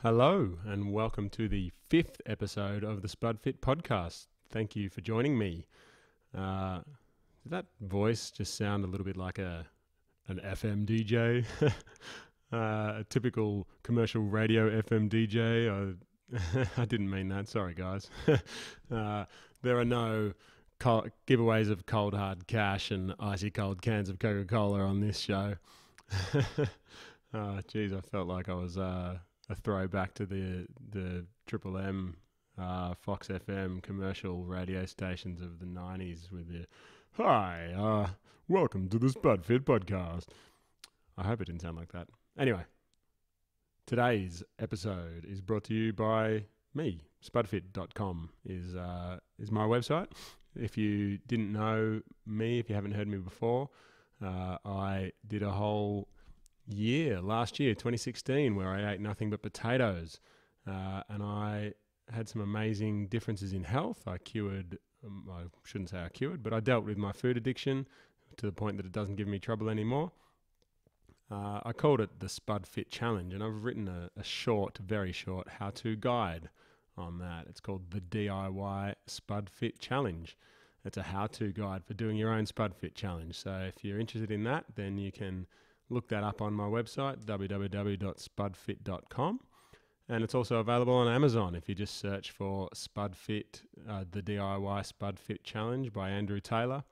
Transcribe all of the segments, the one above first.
Hello, and welcome to the 5th episode of the Spud Fit podcast. Thank you for joining me. Did that voice just sound a little bit like an FM DJ? A typical commercial radio FM DJ? I didn't mean that. Sorry, guys. There are no giveaways of cold hard cash and icy cold cans of Coca-Cola on this show. Geez, I felt like I was a throwback to the Triple M Fox FM commercial radio stations of the 90s with the "Hi, welcome to the Spud Fit podcast." I hope it didn't sound like that. Anyway, today's episode is brought to you by me. Spudfit.com is my website. If you didn't know me, if you haven't heard me before, I did a whole year last year, 2016, where I ate nothing but potatoes, and I had some amazing differences in health. I shouldn't say I cured, but I dealt with my food addiction to the point that it doesn't give me trouble anymore. I called it the Spud Fit Challenge, and I've written a short, very short how-to guide on that. It's called the DIY Spud Fit Challenge. It's a how-to guide for doing your own Spud Fit Challenge. So if you're interested in that, then you can look that up on my website, www.spudfit.com. And it's also available on Amazon if you just search for Spud Fit, the DIY Spud Fit Challenge by Andrew Taylor.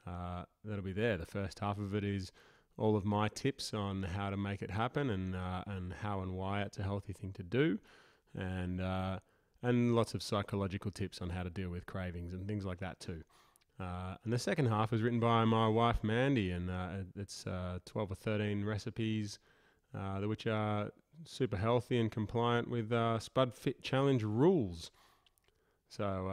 That'll be there. The first half of it is all of my tips on how to make it happen and how and why it's a healthy thing to do, and lots of psychological tips on how to deal with cravings and things like that too. And the second half was written by my wife, Mandy, and it's 12 or 13 recipes which are super healthy and compliant with Spud Fit Challenge rules. So,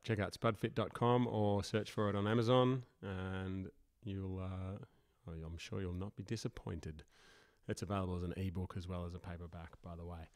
check out spudfit.com or search for it on Amazon, and I'm sure you'll not be disappointed. It's available as an ebook as well as a paperback, by the way.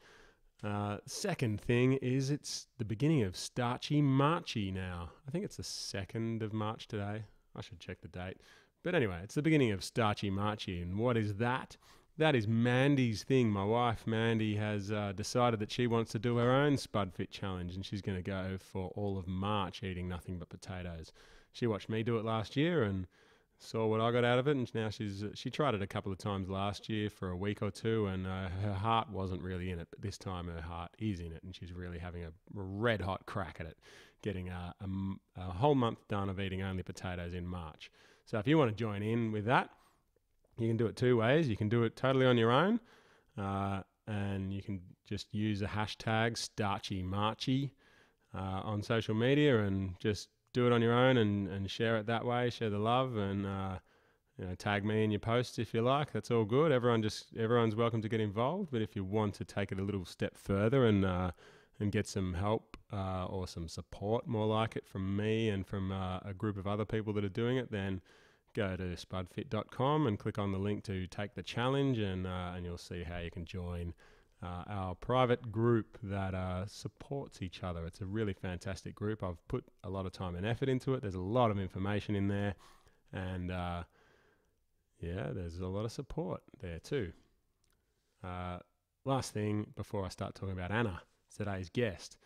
Second thing is it's the beginning of Starchy Marchy now. I think it's the 2nd of March today. I should check the date. But anyway, it's the beginning of Starchy Marchy. And what is that? That is Mandy's thing. My wife, Mandy, has decided that she wants to do her own Spud Fit Challenge, and she's going to go for all of March eating nothing but potatoes. She watched me do it last year and saw what I got out of it, and now she tried it a couple of times last year for a week or two, and her heart wasn't really in it, but this time her heart is in it, and she's really having a red hot crack at it, getting a whole month done of eating only potatoes in March. So if you want to join in with that, you can do it two ways. You can do it totally on your own, and you can just use the hashtag StarchyMarchy on social media and just do it on your own and share it that way, share the love, and tag me in your posts if you like. That's all good. Everyone's welcome to get involved, but if you want to take it a little step further and get some help or some support, more like it, from me and from a group of other people that are doing it, then go to spudfit.com and click on the link to take the challenge, and you'll see how you can join our private group that supports each other. It's a really fantastic group. I've put a lot of time and effort into it. There's a lot of information in there, and there's a lot of support there too. Last thing before I start talking about Anna, today's guest,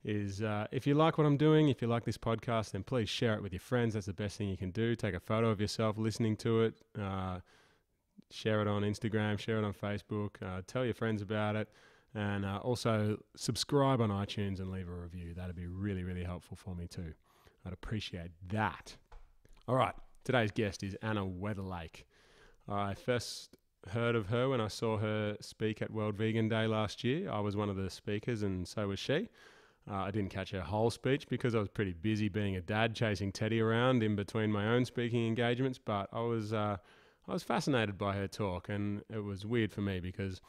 is if you like what I'm doing, if you like this podcast, then please share it with your friends. That's the best thing you can do. Take a photo of yourself listening to it. Share it on Instagram, share it on Facebook, tell your friends about it, and also subscribe on iTunes and leave a review. That'd be really, really helpful for me too. I'd appreciate that. All right, today's guest is Anna Weatherlake. I first heard of her when I saw her speak at World Vegan Day last year. I was one of the speakers, and so was she. I didn't catch her whole speech because I was pretty busy being a dad, chasing Teddy around in between my own speaking engagements, but I was fascinated by her talk, and it was weird for me because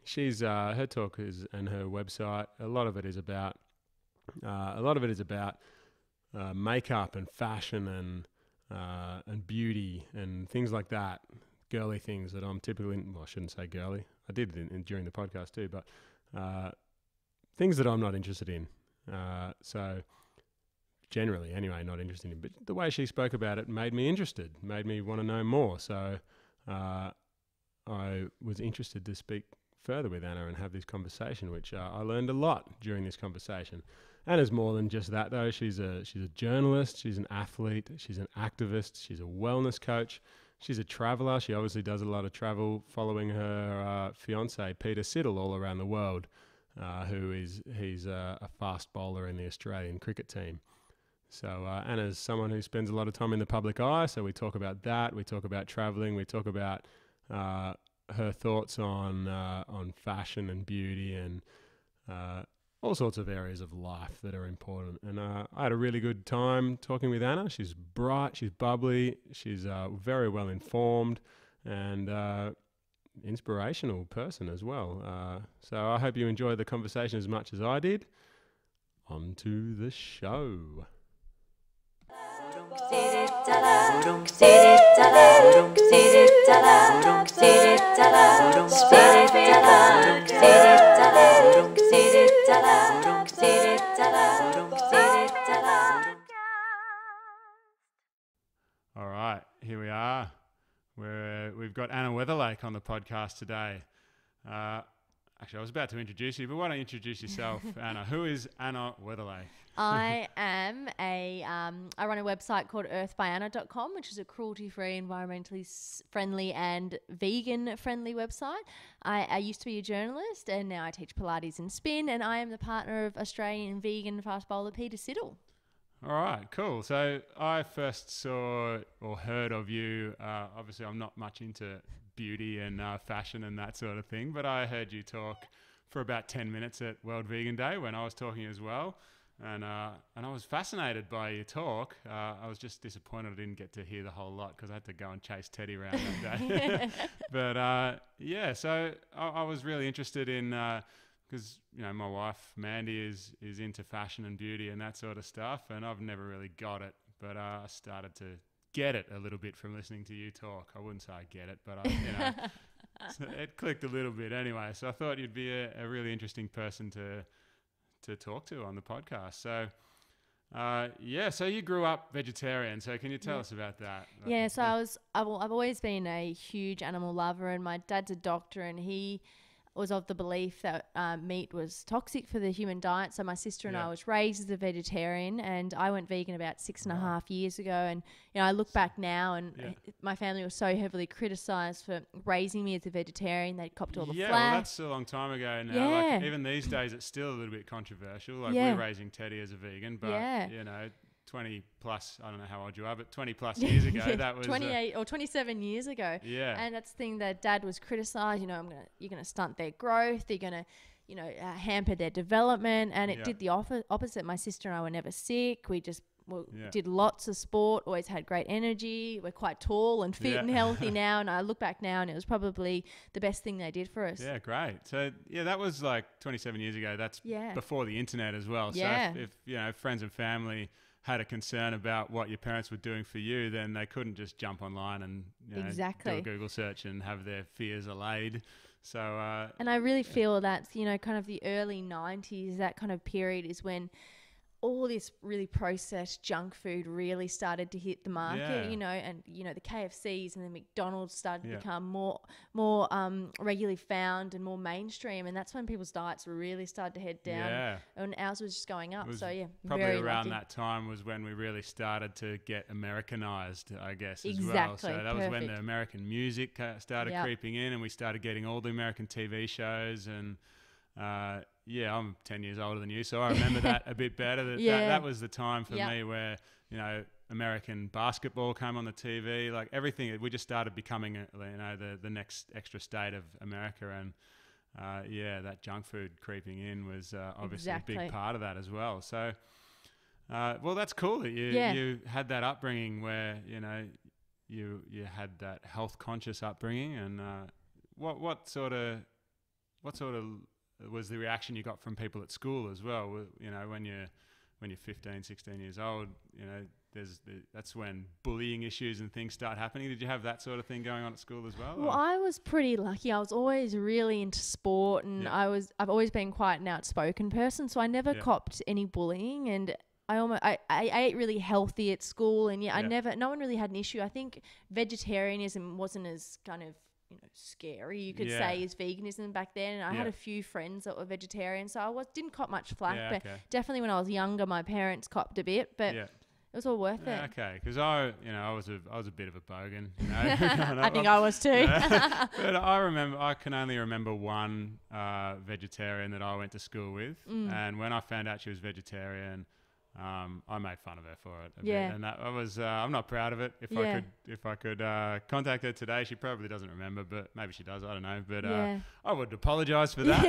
she's her talk is, and her website, a lot of it is about makeup and fashion and beauty and things like that, girly things that I'm typically, well, I shouldn't say girly, I did during the podcast too, but things that I'm not interested in. So generally anyway, not interested in, but the way she spoke about it made me interested, made me want to know more. So I was interested to speak further with Anna and have this conversation, which I learned a lot during this conversation. Anna's more than just that, though. She's a journalist, she's an athlete, she's an activist, she's a wellness coach, she's a traveller. She obviously does a lot of travel following her fiancé, Peter Siddle, all around the world, he's a fast bowler in the Australian cricket team. So Anna's someone who spends a lot of time in the public eye, so we talk about that, we talk about travelling, we talk about her thoughts on fashion and beauty and all sorts of areas of life that are important. And I had a really good time talking with Anna. She's bright, she's bubbly, she's very well informed and inspirational person as well. So I hope you enjoyed the conversation as much as I did. On to the show. All right, here we are. We've got Anna Weatherlake on the podcast today. Actually, I was about to introduce you, but why don't you introduce yourself, Anna? Who is Anna Weatherlake? I am I run a website called earthbyanna.com, which is a cruelty-free, environmentally friendly and vegan-friendly website. I used to be a journalist and now I teach Pilates and spin, and I am the partner of Australian vegan fast bowler Peter Siddle. All right, cool. So I first saw or heard of you, obviously I'm not much into beauty and fashion and that sort of thing, but I heard you talk for about 10 minutes at World Vegan Day when I was talking as well. And I was fascinated by your talk. I was just disappointed I didn't get to hear the whole lot because I had to go and chase Teddy around that day. But yeah, so I was really interested in, because my wife Mandy is into fashion and beauty and that sort of stuff, and I've never really got it, but I started to get it a little bit from listening to you talk. I wouldn't say I get it, but so it clicked a little bit anyway. So I thought you'd be a really interesting person to talk to on the podcast. So so you grew up vegetarian, so can you tell us about that? Yeah, so I've always been a huge animal lover, and my dad's a doctor, and he was of the belief that meat was toxic for the human diet. So my sister and I was raised as a vegetarian, and I went vegan about 6.5 years ago. And I look back now, and my family was so heavily criticised for raising me as a vegetarian. They'd copped all the flack. Well, that's a long time ago now. Yeah. Like, even these days, it's still a little bit controversial. Like we're raising Teddy as a vegan, but 20 plus, I don't know how old you are, but 20 plus years ago, that was 28 or 27 years ago. Yeah. And that's the thing that Dad was criticised. You're going to stunt their growth. You're going to, hamper their development. And it did the opposite. My sister and I were never sick. We just did lots of sport, always had great energy. We're quite tall and fit and healthy now. And I look back now and it was probably the best thing they did for us. Yeah, great. So, that was like 27 years ago. That's before the internet as well. So if friends and family had a concern about what your parents were doing for you, then they couldn't just jump online and do a Google search and have their fears allayed. So and I really feel that kind of the early 90s, that kind of period is when all this really processed junk food really started to hit the market, and the KFCs and the McDonald's started to become more regularly found and more mainstream, and that's when people's diets really started to head down, and ours was just going up. So probably very around lucky. That time was when we really started to get Americanized, I guess, as exactly. well. So that was when the American music started creeping in, and we started getting all the American TV shows and. I'm 10 years older than you, so I remember that a bit better. That was the time for me where, American basketball came on the TV, like everything. We just started becoming, the next extra state of America. And, that junk food creeping in was obviously a big part of that as well. So, that's cool that you had that upbringing where, you had that health conscious upbringing. And what sort of was the reaction you got from people at school as well? When you're 15, 16 years old, that's when bullying issues and things start happening. Did you have that sort of thing going on at school as well? Well, I was pretty lucky. I was always really into sport, and I've always been quite an outspoken person, so I never copped any bullying, and I ate really healthy at school, and no one really had an issue. I think vegetarianism wasn't as kind of scary, you could say, is veganism back then. And I had a few friends that were vegetarian, so I didn't cop much flack, but definitely when I was younger, my parents copped a bit, but it was all worth it. Okay, because I was a bit of a bogan. I think I was too. But I can only remember one vegetarian that I went to school with, and when I found out she was vegetarian, I made fun of her for it a bit, and that I'm not proud of it. If I could contact her today, she probably doesn't remember, but maybe she does. I don't know, but I would apologise for that.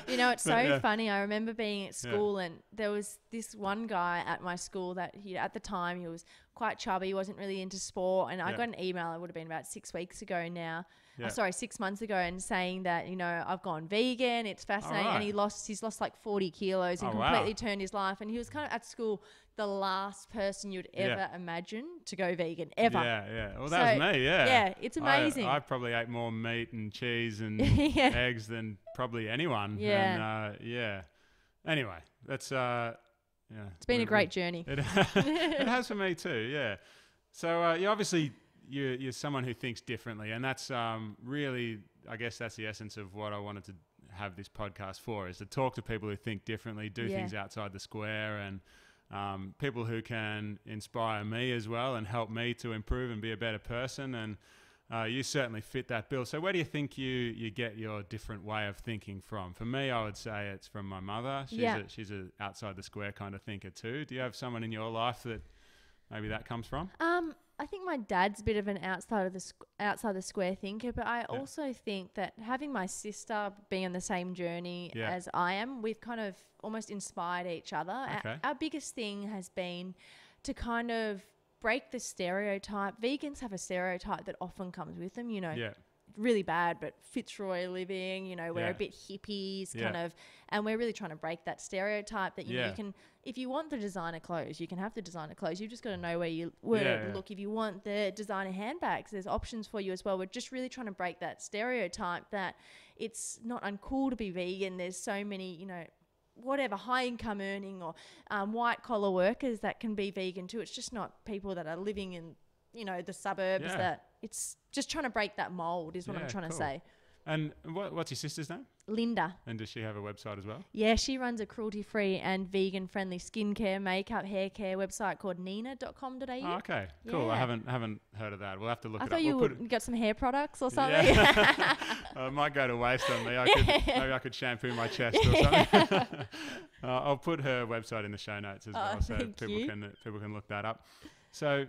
It's so funny. I remember being at school, and there was this one guy at my school that at the time he was quite chubby, wasn't really into sport, and I got an email. It would have been about 6 weeks ago now. 6 months ago, and saying that I've gone vegan. It's fascinating, and he's lost like 40 kilos and completely turned his life. And he was kind of at school the last person you'd ever imagine to go vegan ever. Well, that was me. Yeah, it's amazing. I probably ate more meat and cheese and eggs than probably anyone. And, anyway, that's it's been a great journey. It has for me too. Yeah. So obviously. You're someone who thinks differently, and that's really, I guess that's the essence of what I wanted to have this podcast for, is to talk to people who think differently, do things outside the square, and people who can inspire me as well and help me to improve and be a better person. And you certainly fit that bill. So where do you think you get your different way of thinking from? For me, I would say it's from my mother. She's a outside the square kind of thinker too. Do you have someone in your life that maybe that comes from? I think my dad's a bit of an outside the square thinker, but I also think that having my sister being on the same journey as I am, we've kind of almost inspired each other. Okay. Our biggest thing has been to kind of break the stereotype. Vegans have a stereotype that often comes with them, really bad, but Fitzroy living, we're a bit hippies kind of, and we're really trying to break that stereotype that, you can, if you want the designer clothes, you can have the designer clothes. You've just got to know where to look. If you want the designer handbags, there's options for you as well. We're just really trying to break that stereotype that it's not uncool to be vegan. There's so many, whatever, high income earning or white collar workers that can be vegan too. It's just not people that are living in, the suburbs that it's just trying to break that mold is what I'm trying to say. And what's your sister's name? Linda. And does she have a website as well? Yeah, she runs a cruelty-free and vegan-friendly skincare, makeup, hair care website called nina.com.au. Oh, okay, cool. I haven't heard of that. We'll have to look it up. I thought you got some hair products or something. It might go to waste on me. Maybe I could shampoo my chest or something. I'll put her website in the show notes as well, so people can look that up. So,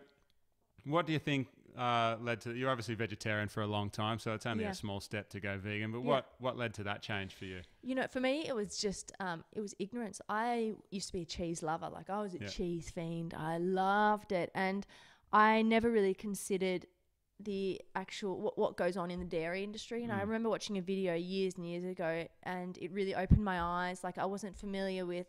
what do you think led to, you're obviously vegetarian for a long time, so it's only a small step to go vegan, but what led to that change for you? For me, it was just, it was ignorance. I used to be a cheese lover. Like, I was a cheese fiend. I loved it. And I never really considered the actual what goes on in the dairy industry. And I remember watching a video years and years ago, and it really opened my eyes. Like, I wasn't familiar with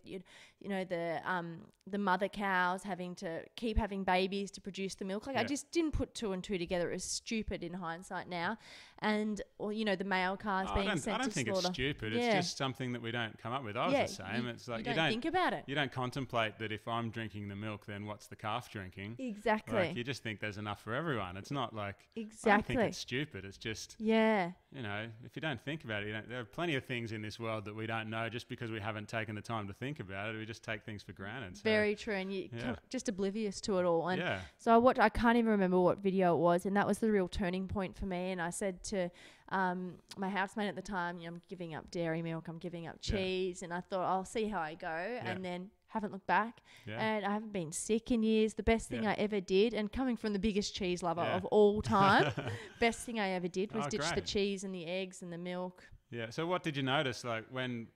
the mother cows having to keep having babies to produce the milk. Like, I just didn't put two and two together. It was stupid in hindsight now. And the male calves being sent to slaughter. I don't think it's stupid. It's just something that we don't come up with. I was the same. It's like you don't think about it. You don't contemplate that if I'm drinking the milk, then what's the calf drinking? Exactly. Like, you just think there's enough for everyone. It's not like I don't think it's stupid. It's just if you don't think about it, there are plenty of things in this world that we don't know just because we haven't taken the time to think about it. We just take things for granted. So, very true, and you just oblivious to it all. And so I can't even remember what video it was, and that was the real turning point for me. And I said to my housemate at the time, I'm giving up dairy milk, I'm giving up cheese, and I thought I'll see how I go, and then haven't looked back, and I haven't been sick in years. The best thing I ever did, and coming from the biggest cheese lover of all time, best thing I ever did was ditch the cheese and the eggs and the milk. Yeah. So what did you notice, like, when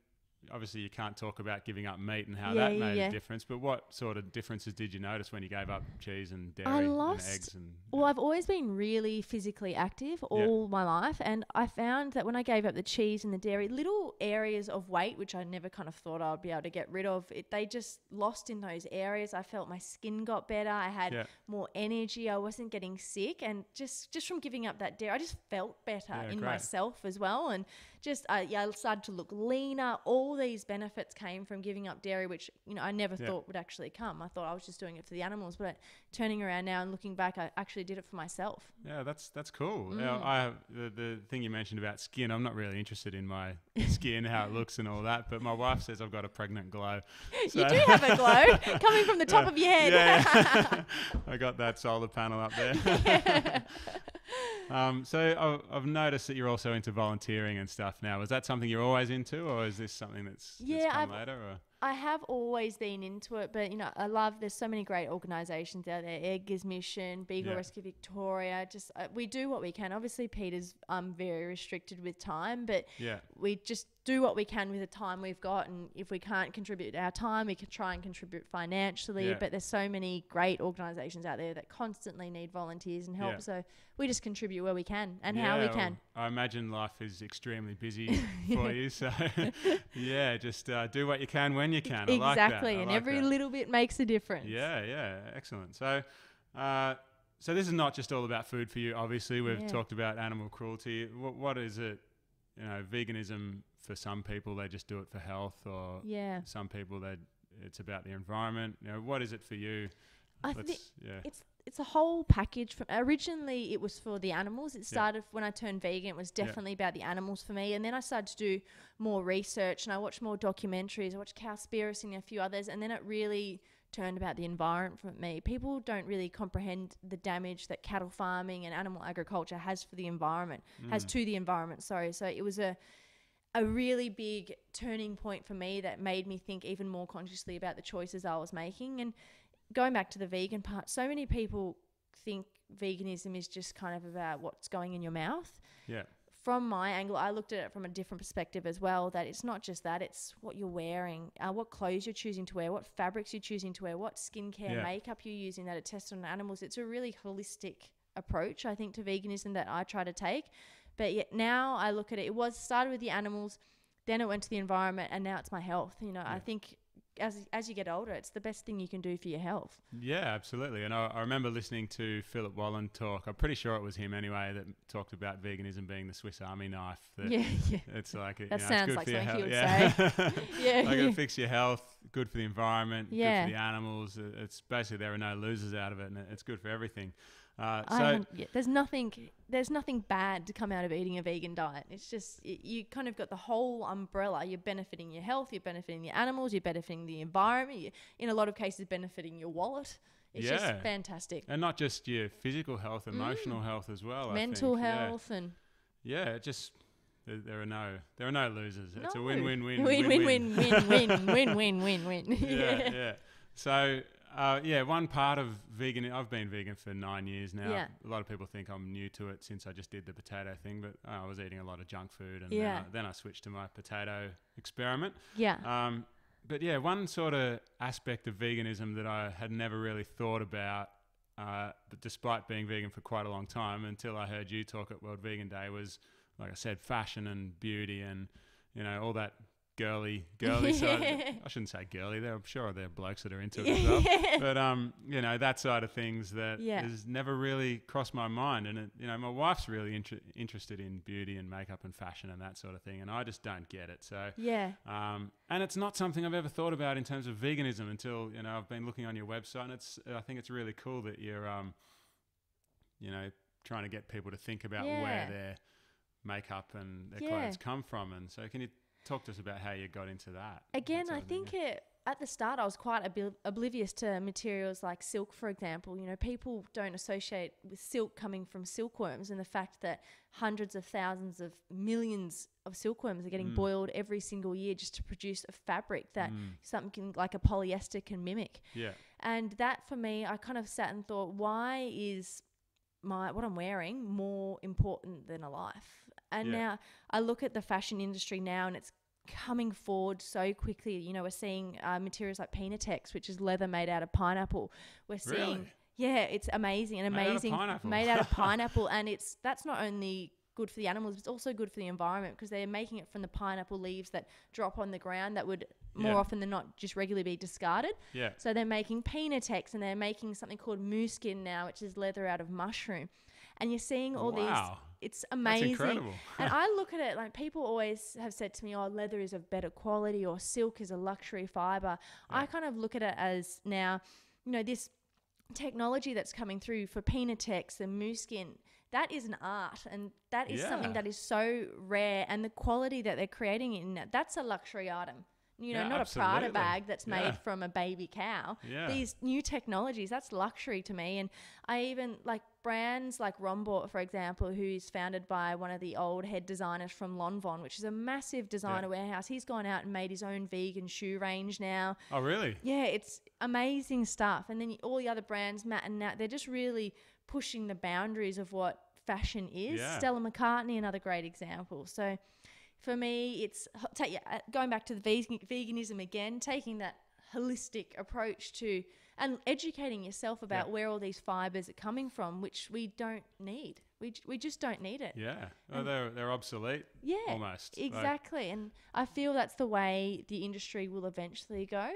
obviously you can't talk about giving up meat and how that made a difference, but what sort of differences did you notice when you gave up cheese and dairy and eggs? Well, I've always been really physically active all my life, and I found that when I gave up the cheese and the dairy, little areas of weight, which I never kind of thought I'd be able to get rid of, they just lost in those areas. I felt my skin got better. I had more energy. I wasn't getting sick, and just from giving up that dairy, I just felt better in myself as well, and just I started to look leaner. All these benefits came from giving up dairy, which I never thought would actually come. I thought I was just doing it for the animals, but turning around now and looking back, I actually did it for myself. Yeah, that's cool. The thing you mentioned about skin, I'm not really interested in my skin, how it looks and all that, but my wife says I've got a pregnant glow. So you do have a glow coming from the top of your head. Yeah. I got that solar panel up there. So I've noticed that you're also into volunteering and stuff now. Was that something you're always into, or is this something that's come later? Or? I have always been into it, but I love, there's so many great organisations out there, Egg Gives Mission, Beagle Rescue Victoria, just we do what we can. Obviously Peter's very restricted with time, but we just do what we can with the time we've got, and if we can't contribute our time, we can try and contribute financially, but there's so many great organisations out there that constantly need volunteers and help, so we just contribute where we can and how we can. I imagine life is extremely busy for you, so just do what you can when you can. Exactly, I like that. and every little bit makes a difference. Yeah, excellent. So so this is not just all about food for you, obviously. We've talked about animal cruelty. What is it, veganism? For some people, they just do it for health, or some people it's about the environment. What is it for you? I think it's a whole package. Originally, it was for the animals. It started when I turned vegan. It was definitely about the animals for me, and then I started to do more research, and I watched more documentaries. I watched Cowspiracy and a few others, and then it really turned about the environment for me. People don't really comprehend the damage that cattle farming and animal agriculture has for the environment, has to the environment. So it was a really big turning point for me that made me think even more consciously about the choices I was making. And going back to the vegan part, so many people think veganism is just kind of about what's going in your mouth. Yeah. From my angle, I looked at it from a different perspective as well, that it's not just that, it's what you're wearing, what clothes you're choosing to wear, what fabrics you're choosing to wear, what skincare, makeup you're using that are tested on animals. It's a really holistic approach, I think, to veganism that I try to take. But yet now I look at it, started with the animals, then it went to the environment, and now it's my health. I think as you get older, it's the best thing you can do for your health. Yeah, absolutely. And I remember listening to Philip Wallen talk. I'm pretty sure it was him anyway that talked about veganism being the Swiss Army knife. It's like that sounds like something he would say. Like it'll fix your health, good for the environment, good for the animals. It's basically there are no losers out of it, and it's good for everything. There's nothing bad to come out of eating a vegan diet. It's just you kind of got the whole umbrella. You're benefiting your health, you're benefiting the animals, you're benefiting the environment, you're, in a lot of cases, benefiting your wallet. It's just fantastic. And not just your physical health, emotional health as well. Mental health and just there are no losers. It's a win-win-win. Win-win-win-win-win-win-win-win. Yeah. So. One part of vegan, I've been vegan for 9 years now. Yeah. A lot of people think I'm new to it since I just did the potato thing, but I was eating a lot of junk food, and then I switched to my potato experiment. Yeah. But one sort of aspect of veganism that I had never really thought about, but despite being vegan for quite a long time, until I heard you talk at World Vegan Day, was, like I said, fashion and beauty and, all that girly side. I shouldn't say girly. I'm sure there are blokes that are into it as well. But that side of things that has never really crossed my mind. And my wife's really interested in beauty and makeup and fashion and that sort of thing, and I just don't get it. So and it's not something I've ever thought about in terms of veganism until I've been looking on your website, and I think it's really cool that you're trying to get people to think about where their makeup and their clothes come from. And so can you talk to us about how you got into that? Again, I think at the start I was quite oblivious to materials like silk, for example. People don't associate with silk coming from silkworms, and the fact that hundreds of thousands of millions of silkworms are getting boiled every single year just to produce a fabric that something like a polyester can mimic. Yeah. And that, for me, I kind of sat and thought, why is what I'm wearing more important than a life? And now I look at the fashion industry now, and it's coming forward so quickly. We're seeing materials like Pinatex, which is leather made out of pineapple. We're seeing, it's amazing. Made out of pineapple. And that's not only good for the animals, but it's also good for the environment, because they're making it from the pineapple leaves that drop on the ground that would more often than not just regularly be discarded. Yeah. So they're making Pinatex, and they're making something called mooskin now, which is leather out of mushroom. And you're seeing all these It's amazing. That's incredible. And I look at it like people always have said to me, oh, leather is of better quality or silk is a luxury fiber. Yeah. I kind of look at it as now, this technology that's coming through for Pinatex and Mooskin, that is an art, and that is something that is so rare, and the quality that they're creating in it, that's a luxury item. Not absolutely. A Prada bag that's made from a baby cow. Yeah. These new technologies, that's luxury to me. And I even like brands like Rombort, for example, who's founded by one of the old head designers from Lonvon, which is a massive designer warehouse. He's gone out and made his own vegan shoe range now. Oh, really? Yeah, it's amazing stuff. And then all the other brands, Matt and Nat, they're just really pushing the boundaries of what fashion is. Yeah. Stella McCartney, another great example. So for me, it's going back to the veganism again, taking that holistic approach to and educating yourself about where all these fibers are coming from, which we don't need. We just don't need it. Yeah, they're obsolete. Yeah, almost. Exactly, and I feel that's the way the industry will eventually go.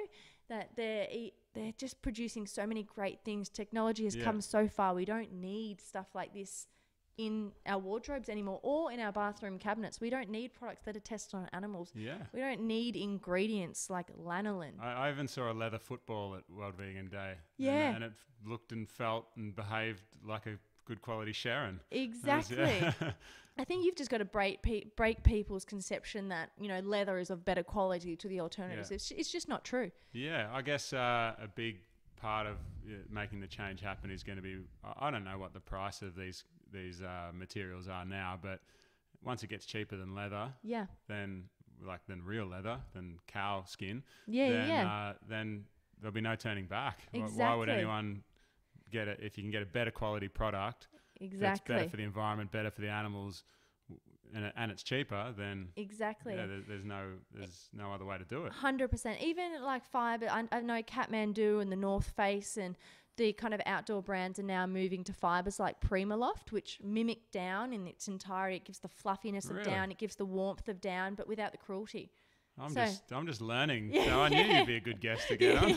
That they're just producing so many great things. Technology has come so far. We don't need stuff like this in our wardrobes anymore or in our bathroom cabinets. We don't need products that are tested on animals. Yeah. We don't need ingredients like lanolin. I even saw a leather football at World Vegan Day. Yeah. And it looked and felt and behaved like a good quality Sharon. Exactly. I think you've just got to break people's conception that, leather is of better quality to the alternatives. Yeah. It's just not true. Yeah. I guess a big part of making the change happen is going to be, I don't know what the price of these materials are now, but once it gets cheaper than leather, then real leather, than cow skin, then there'll be no turning back. Exactly. Why would anyone get it if you can get a better quality product? Exactly. That's better for the environment, better for the animals, and it's cheaper, then there's no other way to do it. 100%. Even like fiber, I know Kathmandu and the North Face and the kind of outdoor brands are now moving to fibers like Primaloft, which mimic down in its entirety. It gives the fluffiness of down, it gives the warmth of down, but without the cruelty. I'm just learning. So I knew you'd be a good guest to get on.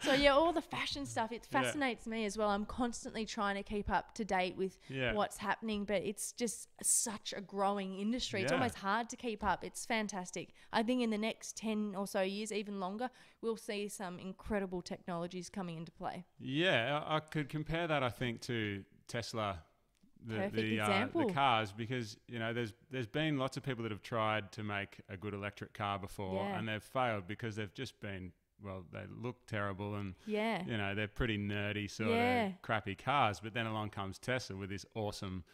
So all the fashion stuff, it fascinates me as well. I'm constantly trying to keep up to date with what's happening, but it's just such a growing industry. It's almost hard to keep up. It's fantastic. I think in the next 10 or so years, even longer, we'll see some incredible technologies coming into play. Yeah, I could compare that, I think, to Tesla. The cars, because there's been lots of people that have tried to make a good electric car before and they've failed because they've just been, they look terrible and they're pretty nerdy sort of crappy cars, but then along comes Tesla with this awesome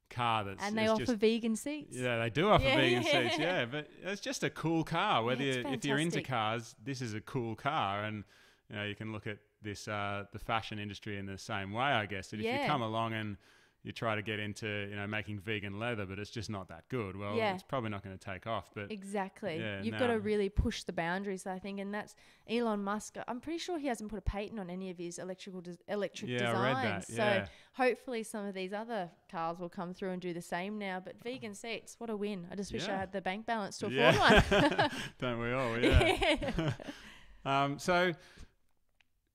car and they offer vegan seats. Yeah, they do offer vegan seats. Yeah, but it's just a cool car. If you're into cars, this is a cool car, and you can look at this the fashion industry in the same way, I guess. That if you come along and you try to get into, making vegan leather, but it's just not that good. Well, it's probably not going to take off. But exactly. You've got to really push the boundaries, I think. And that's Elon Musk. I'm pretty sure he hasn't put a patent on any of his electric designs. I read that. So hopefully some of these other cars will come through and do the same now. But vegan seats, what a win. I just wish I had the bank balance to afford one. Don't we all? Yeah. So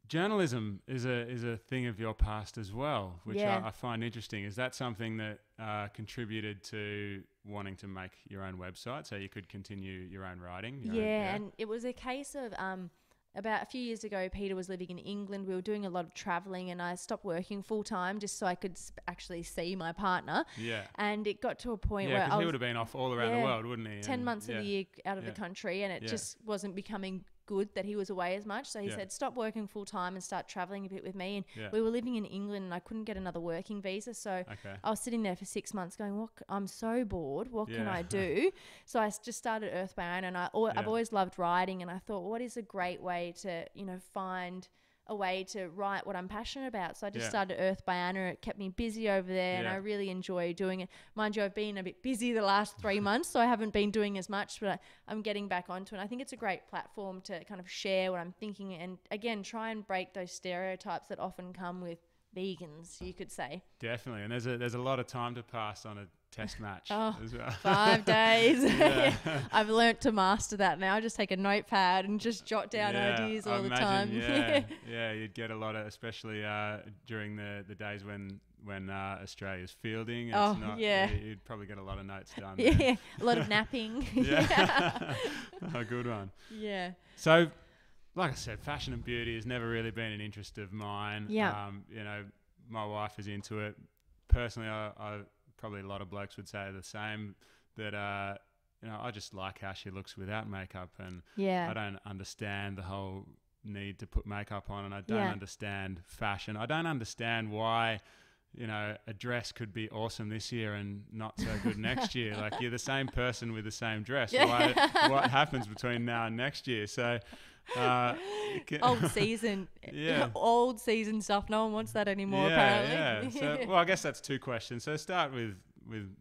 journalism is a thing of your past as well, which I find interesting. Is that something that contributed to wanting to make your own website so you could continue your own writing? And it was a case of about a few years ago, Peter was living in England. We were doing a lot of traveling and I stopped working full time just so I could actually see my partner. Yeah. And it got to a point where he would have been off all around the world, wouldn't he? 10 months of the year out of the country, and it just wasn't becoming good that he was away as much. So he said, stop working full time and start traveling a bit with me. And we were living in England and I couldn't get another working visa. So I was sitting there for 6 months going, I'm so bored. What can I do? So I just started Earth by Anna, and I've always loved writing. And I thought, what is a great way to, find a way to write what I'm passionate about. So I just started Earth by Anna. It kept me busy over there and I really enjoy doing it. Mind you, I've been a bit busy the last 3 months, so I haven't been doing as much, but I'm getting back onto it. And I think it's a great platform to kind of share what I'm thinking and, again, try and break those stereotypes that often come with vegans, you could say. Definitely. And there's a lot of time to pass on a test match as well. 5 days. I've learnt to master that now. I just take a notepad and just jot down ideas all the time. You'd get a lot of, especially during the days when Mm. Australia's fielding. It's Oh, not, yeah. You'd probably get a lot of notes done. Yeah, a lot of napping. Yeah. A good one. Yeah. So, like I said, fashion and beauty has never really been an interest of mine. Yeah. My wife is into it. Personally, I probably a lot of blokes would say the same, that, I just like how she looks without makeup, and Yeah. I don't understand the whole need to put makeup on, and I don't understand fashion. I don't understand why, a dress could be awesome this year and not so good next year. Like, you're the same person with the same dress. What happens between now and next year? So, old season. Yeah. Old season stuff. No one wants that anymore, apparently. Yeah. So, well, I guess that's two questions. So start with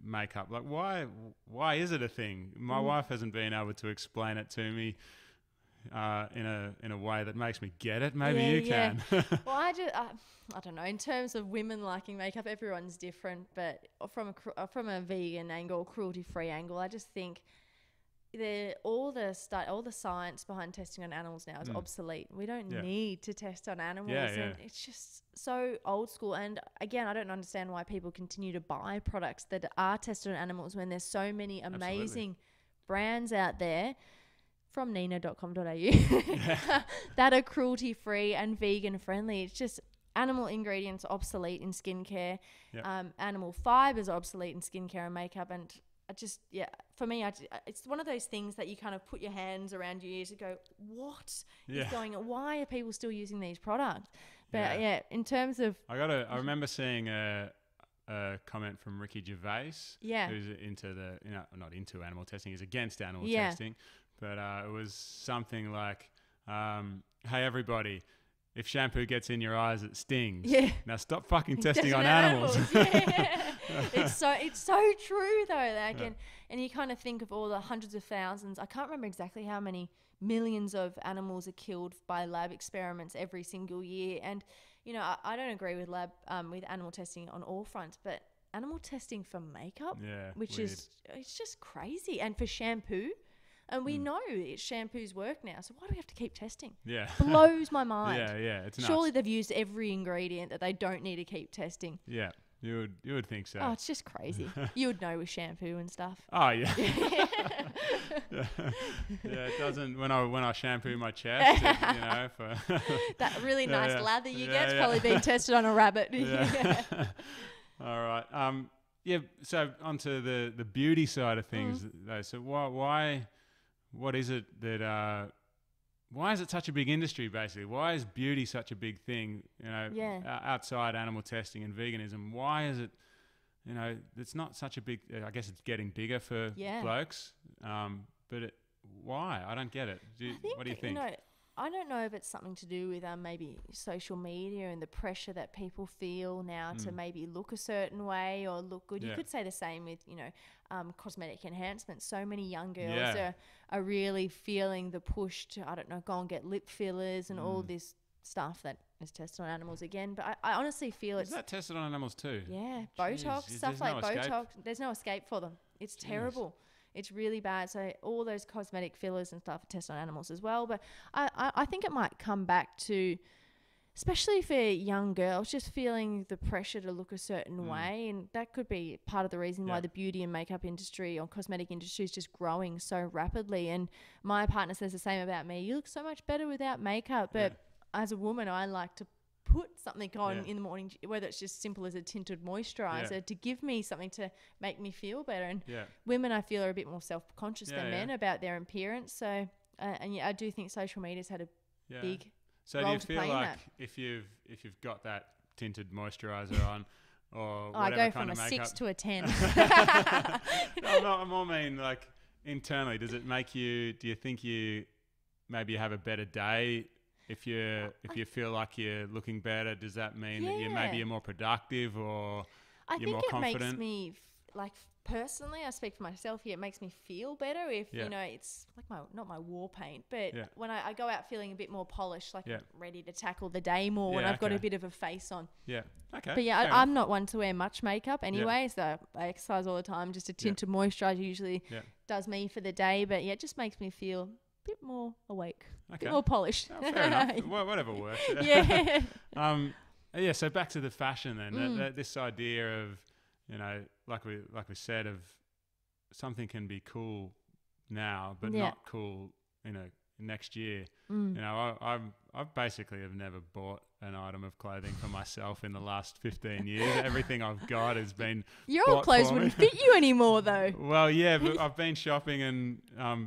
makeup. Like, why is it a thing? My wife hasn't been able to explain it to me in a way that makes me get it. Maybe you can. Well, I don't know. In terms of women liking makeup, everyone's different. But from a vegan angle, cruelty-free angle, I just think all the science behind testing on animals now is obsolete. We don't need to test on animals, and it's just so old school. And again, I don't understand why people continue to buy products that are tested on animals when there's so many amazing brands out there, from nina.com.au, that are cruelty-free and vegan-friendly. It's just animal ingredients are obsolete in skincare. Yep. Animal fibers are obsolete in skincare and makeup. And for me, it's one of those things that you kind of put your hands around your ears and go, what is going on? Why are people still using these products? But in terms of... I remember seeing a comment from Ricky Gervais, who's into not into animal testing, he's against animal testing. But it was something like, hey, everybody, if shampoo gets in your eyes, it stings. Yeah. Now stop fucking testing on animals. It's so true, though. And you kind of think of all the hundreds of thousands. I can't remember exactly how many millions of animals are killed by lab experiments every single year. And, I don't agree with with animal testing on all fronts, but animal testing for makeup, which it's just crazy. And for shampoo. And we know shampoos work now, so why do we have to keep testing? Yeah. Blows my mind. Yeah, it's nuts. Surely they've used every ingredient that they don't need to keep testing. Yeah, you would think so. Oh, it's just crazy. You would know with shampoo and stuff. Oh, yeah. It doesn't, when I shampoo my chest, for... that really nice lather you get's probably been tested on a rabbit. All right. So onto the beauty side of things, though. So what is it that, why is it such a big industry, basically? Why is beauty such a big thing, outside animal testing and veganism? Why is it, it's not such a big, I guess it's getting bigger for blokes, but why? I don't get it. What do you think? I don't know if it's something to do with maybe social media and the pressure that people feel now to maybe look a certain way or look good. You could say the same with, cosmetic enhancements. So many young girls are really feeling the push to, go and get lip fillers and all this stuff that is tested on animals again. But I honestly feel Is that tested on animals too? Yeah, Botox, stuff like Botox. There's no escape for them. It's terrible. It's really bad. So all those cosmetic fillers and stuff are tested on animals as well. But I think it might come back to, especially for young girls, just feeling the pressure to look a certain way. And that could be part of the reason why the beauty and makeup industry or cosmetic industry is just growing so rapidly. And my partner says the same about me. You look so much better without makeup. But as a woman, I like to put something on in the morning, whether it's just simple as a tinted moisturizer to give me something to make me feel better. And women, I feel, are a bit more self-conscious than men about their appearance. So, I do think social media's had a big So role do you to feel play in like that. if you've got that tinted moisturizer on, or I whatever go kind from of a makeup, 6 to a 10. I more mean like internally. Does it make you? Do you think you maybe have a better day? If you feel like you're looking better, does that mean that you're more productive, or you're more confident? Makes me personally, I speak for myself here, it makes me feel better if it's like not my war paint, but when I go out feeling a bit more polished, like ready to tackle the day more when I've got a bit of a face on. Yeah. Okay. But I'm not one to wear much makeup anyway, so I exercise all the time. Just a tinted moisturizer usually does me for the day, but it just makes me feel bit more awake, a bit more polished. Oh, fair enough. Whatever works. Yeah, so back to the fashion then. This idea of, you know, like we said, of something can be cool now, but not cool, you know, next year. You know, I've basically have never bought an item of clothing for myself in the last 15 years. Everything I've got has been your old clothes wouldn't fit you anymore, though. Well, yeah, but I've been shopping and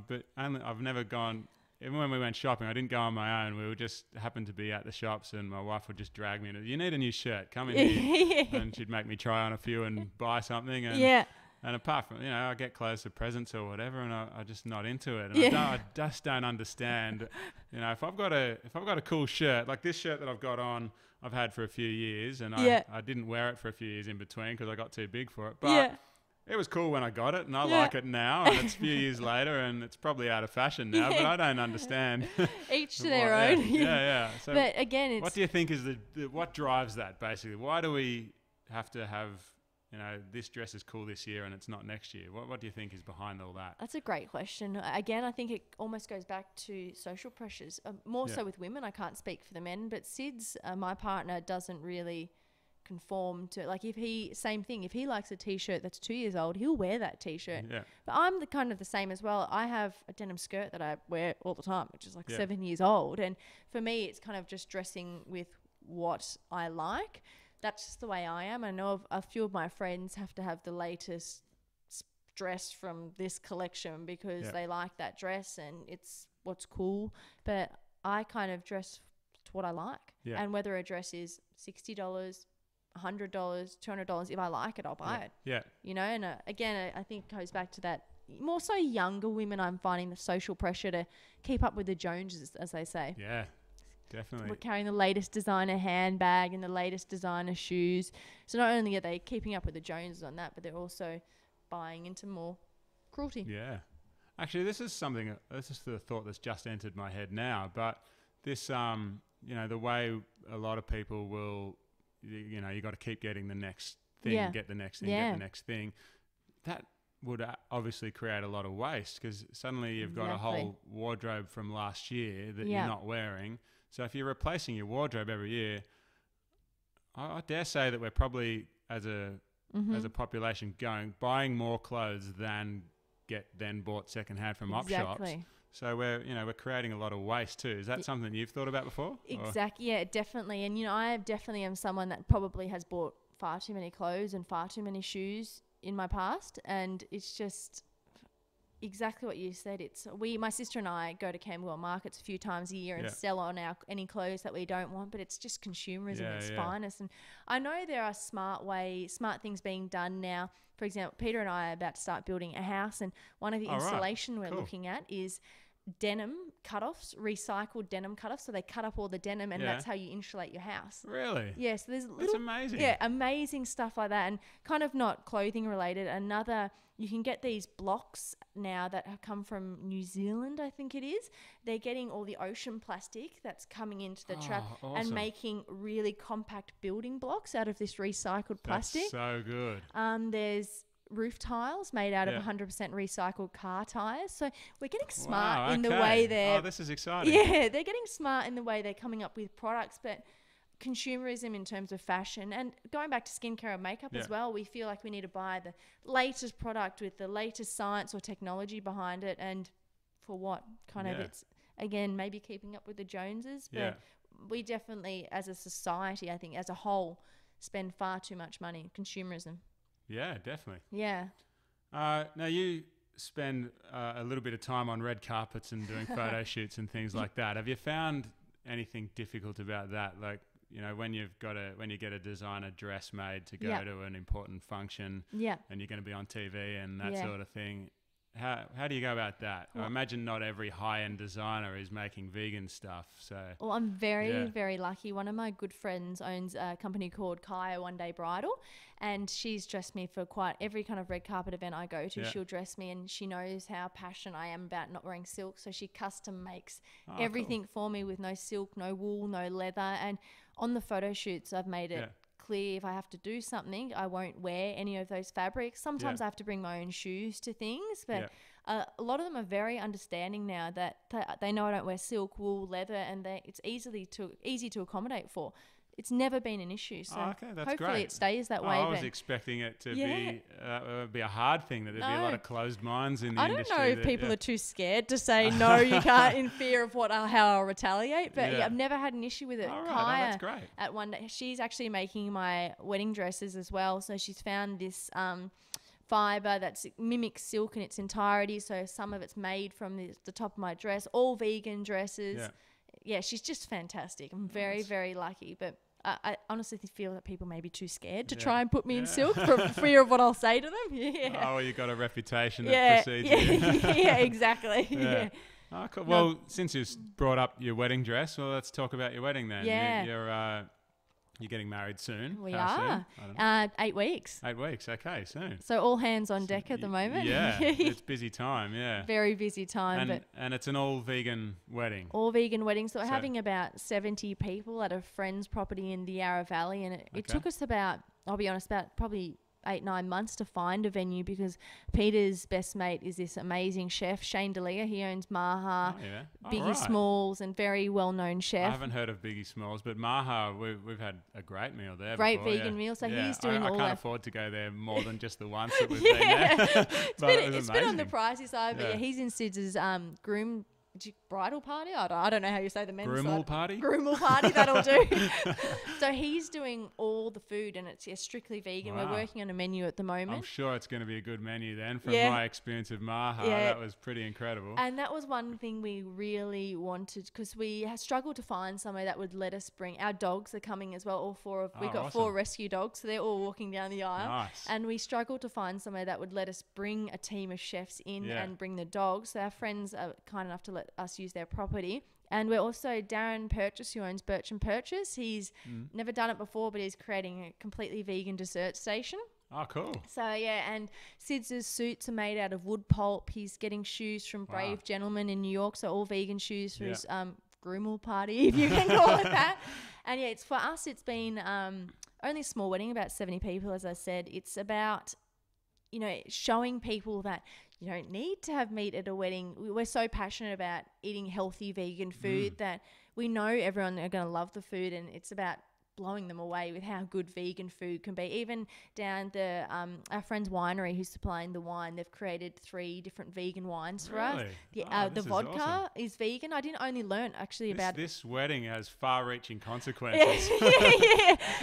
but only, I've never gone. Even when we went shopping, I didn't go on my own. We would just happened to be at the shops, and my wife would just drag me. You need a new shirt. Come in here, and she'd make me try on a few and buy something. And and apart from, you know, I get clothes for presents or whatever, and I'm just not into it. And I just don't understand. You know, if I've got a cool shirt like this shirt that I've got on, I've had for a few years, and I didn't wear it for a few years in between because I got too big for it. But it was cool when I got it, and I like it now, and it's a few years later, and it's probably out of fashion now, but I don't understand. Each to their own. Yeah. So but again, what do you think is what drives that, basically? Why do we have to have, you know, this dress is cool this year and it's not next year? What do you think is behind all that? That's a great question. Again, I think it almost goes back to social pressures, more so with women. I can't speak for the men, but Sid's, my partner, doesn't really conform to, like, if he likes a t-shirt that's 2 years old, he'll wear that t-shirt. But I'm the same as well. I have a denim skirt that I wear all the time, which is like 7 years old, and for me it's kind of just dressing with what I like. That's just the way I am. I know a few of my friends have to have the latest dress from this collection because they like that dress and it's what's cool, but I kind of dress to what I like. And whether a dress is $60, $100, $200, if I like it, I'll buy it. You know, and again, I think it goes back to that. More so younger women, I'm finding the social pressure to keep up with the Joneses, as they say. Yeah, definitely. We're carrying the latest designer handbag and the latest designer shoes. So not only are they keeping up with the Joneses on that, but they're also buying into more cruelty. Yeah. Actually, this is the thought that's just entered my head now. But this, you know, the way a lot of people will, you know, you got to keep getting the next thing, get the next thing, get the next thing. That would obviously create a lot of waste because suddenly you've got a whole wardrobe from last year that you're not wearing. So if you're replacing your wardrobe every year, I dare say that we're probably, as a population, buying more clothes than get then bought secondhand from op shops. So we're creating a lot of waste too. Is that something you've thought about before? Exactly. Yeah, definitely. And, you know, I definitely am someone that probably has bought far too many clothes and far too many shoes in my past. And it's just exactly what you said. My sister and I go to Camberwell markets a few times a year and sell on any clothes that we don't want, but it's just consumerism at its finest. And I know there are smart things being done now. For example, Peter and I are about to start building a house, and one of the installation we're looking at is denim cutoffs, recycled denim cutoffs. So they cut up all the denim, and that's how you insulate your house. Really? Yeah. So that's amazing. Yeah, amazing stuff like that, and kind of not clothing related. You can get these blocks now that have come from New Zealand, I think it is. They're getting all the ocean plastic that's coming into the trap and making really compact building blocks out of this recycled plastic. That's so good. There's roof tiles made out of 100% recycled car tires. So we're getting smart in the way they're... Oh, this is exciting. Yeah, they're getting smart in the way they're coming up with products, but consumerism in terms of fashion, and going back to skincare and makeup as well, we feel like we need to buy the latest product with the latest science or technology behind it, and for what kind of, it's again maybe keeping up with the Joneses, but we definitely as a society, I think as a whole, spend far too much money. Consumerism. Yeah, definitely. Yeah. Now you spend a little bit of time on red carpets and doing photo shoots and things like that. Have you found anything difficult about that? Like, you know, when you get a designer dress made to go to an important function, and you're going to be on TV and that sort of thing, how do you go about that? Well, I imagine not every high-end designer is making vegan stuff. So, well, I'm very, very lucky. One of my good friends owns a company called Kaya One Day Bridal, and she's dressed me for quite every kind of red carpet event I go to. She'll dress me, and she knows how passionate I am about not wearing silk, so she custom makes everything for me with no silk, no wool, no leather. And on the photo shoots, I've made it clear if I have to do something, I won't wear any of those fabrics. Sometimes I have to bring my own shoes to things, but a lot of them are very understanding now that they know I don't wear silk, wool, leather, and it's easy to accommodate for. it's never been an issue. So okay, that's hopefully great. it stays that way. I was expecting it to be a hard thing, that there'd be a lot of closed minds in the industry. I don't know if people are too scared to say no, you can't, in fear of how I'll retaliate. But I've never had an issue with it. All right, Kaya, that's great. at one day, she's actually making my wedding dresses as well. So she's found this fiber that mimics silk in its entirety. So some of it's made from the top of my dress, all vegan dresses. Yeah, she's just fantastic. I'm very, very lucky. But I honestly feel that people may be too scared to try and put me in silk for fear of what I'll say to them. Yeah. Oh, you got a reputation that precedes you. Yeah, exactly. Yeah. Oh, cool. Well, since you've brought up your wedding dress, well, let's talk about your wedding then. Yeah. You're getting married soon. We How are. soon? 8 weeks. 8 weeks. Okay, soon. So all hands on deck at the moment. Yeah, it's busy time. Yeah. Very busy time. And it's an all vegan wedding. All vegan wedding. So we're having about 70 people at a friend's property in the Yarra Valley, and it took us about, I'll be honest, about probably 8-9 months to find a venue, because Peter's best mate is this amazing chef, Shane D'Elia. He owns Maha, Biggie Smalls, and very well-known chef. I haven't heard of Biggie Smalls, but Maha, we've had a great meal there. Great vegan meal. So he's doing all that. I can't afford to go there more than just the once that we've been there. It's been on the pricey side, but he's in Sid's bridal party. I don't know how you say the men's Groomal party. Groomal party, that'll do. So he's doing all the food, and it's strictly vegan. Wow. We're working on a menu at the moment. I'm sure it's going to be a good menu then. From my experience of Maha, that was pretty incredible. And that was one thing we really wanted, because we have struggled to find somewhere that would let us bring our dogs. Are coming as well. We've got 4 rescue dogs, so they're all walking down the aisle. Nice. And we struggled to find somewhere that would let us bring a team of chefs in and bring the dogs. So our friends are kind enough to let us use their property. And we're also Darren Purchase, who owns Birch and Purchase. He's never done it before, but he's creating a completely vegan dessert station. Oh, cool. So, and Sid's suits are made out of wood pulp. He's getting shoes from Brave Gentleman in New York, so all vegan shoes for his groomal party, if you can call it that. And it's for us, it's been only a small wedding, about 70 people, as I said. It's about, showing people that you don't need to have meat at a wedding. We're so passionate about eating healthy vegan food that we know everyone are going to love the food, and it's about blowing them away with how good vegan food can be. Even down the our friend's winery, who's supplying the wine, they've created 3 different vegan wines for us. The vodka is vegan. I didn't only learn actually about this wedding has far-reaching consequences.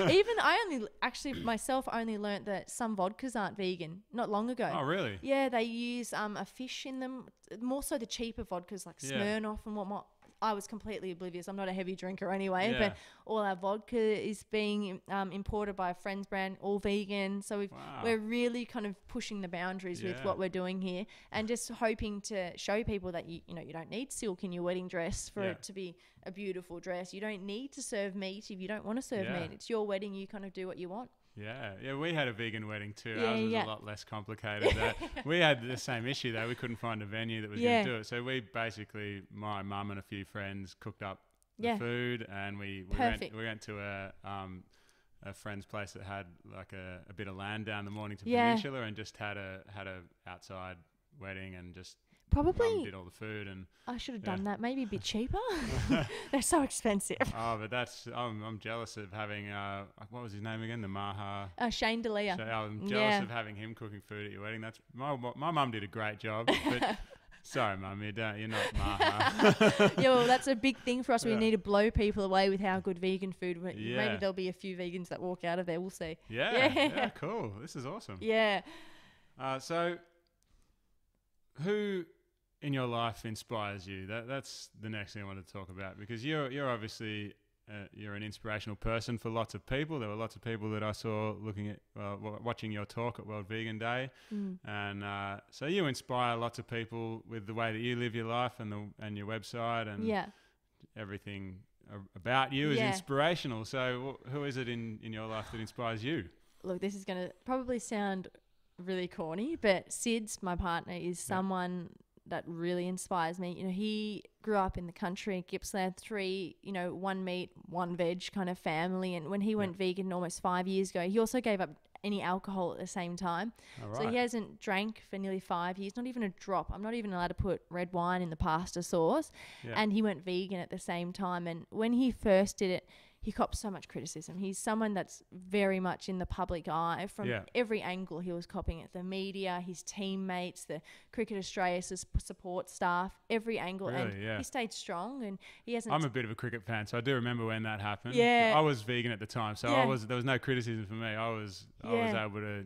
Even I myself only learnt that some vodkas aren't vegan not long ago. Oh, really? Yeah, they use a fish in them. More so the cheaper vodkas like Smirnoff and whatnot. I was completely oblivious. I'm not a heavy drinker anyway, but all our vodka is being imported by a friend's brand, all vegan. So we're really kind of pushing the boundaries with what we're doing here, and just hoping to show people that you don't need silk in your wedding dress for it to be a beautiful dress. You don't need to serve meat if you don't want to serve meat. It's your wedding. You kind of do what you want. Yeah, we had a vegan wedding too. Ours was a lot less complicated. We had the same issue though. We couldn't find a venue that was going to do it. So we basically, my mum and a few friends cooked up the food, and we went to a friend's place that had like a bit of land down the Mornington Peninsula, and just had a outside wedding, and just probably did all the food. And I should have done that. Maybe a bit cheaper. They're so expensive. Oh, but I'm jealous of having what was his name again? The Maha. Shane D'Elia. I'm jealous of having him cooking food at your wedding. That's my mum did a great job, but sorry, Mum, you're not Maha. Well, that's a big thing for us. We need to blow people away with how good vegan food. Maybe there'll be a few vegans that walk out of there. We'll see. Yeah, cool. This is awesome. Yeah. So, who in your life inspires you? That's the next thing I want to talk about, because you're obviously you're an inspirational person for lots of people. There were lots of people that I saw watching your talk at World Vegan Day, and so you inspire lots of people with the way that you live your life and your website and everything about you is inspirational. So who is it in your life that inspires you? Look, this is going to probably sound really corny, but Sid's, my partner, is someone that really inspires me. He grew up in the country, Gippsland, 3, 1 meat, 1 veg kind of family. And when he went vegan almost 5 years ago, he also gave up any alcohol at the same time. So he hasn't drank for nearly 5 years, not even a drop. I'm not even allowed to put red wine in the pasta sauce. And he went vegan at the same time. And when he first did it, he cops so much criticism. He's someone that's very much in the public eye from every angle. He was copying it, the media, his teammates, the Cricket Australia's support staff, every angle. Really, and he stayed strong, and he hasn't. I'm a bit of a cricket fan, so I do remember when that happened. Yeah. I was vegan at the time, so there was no criticism for me. I was able to,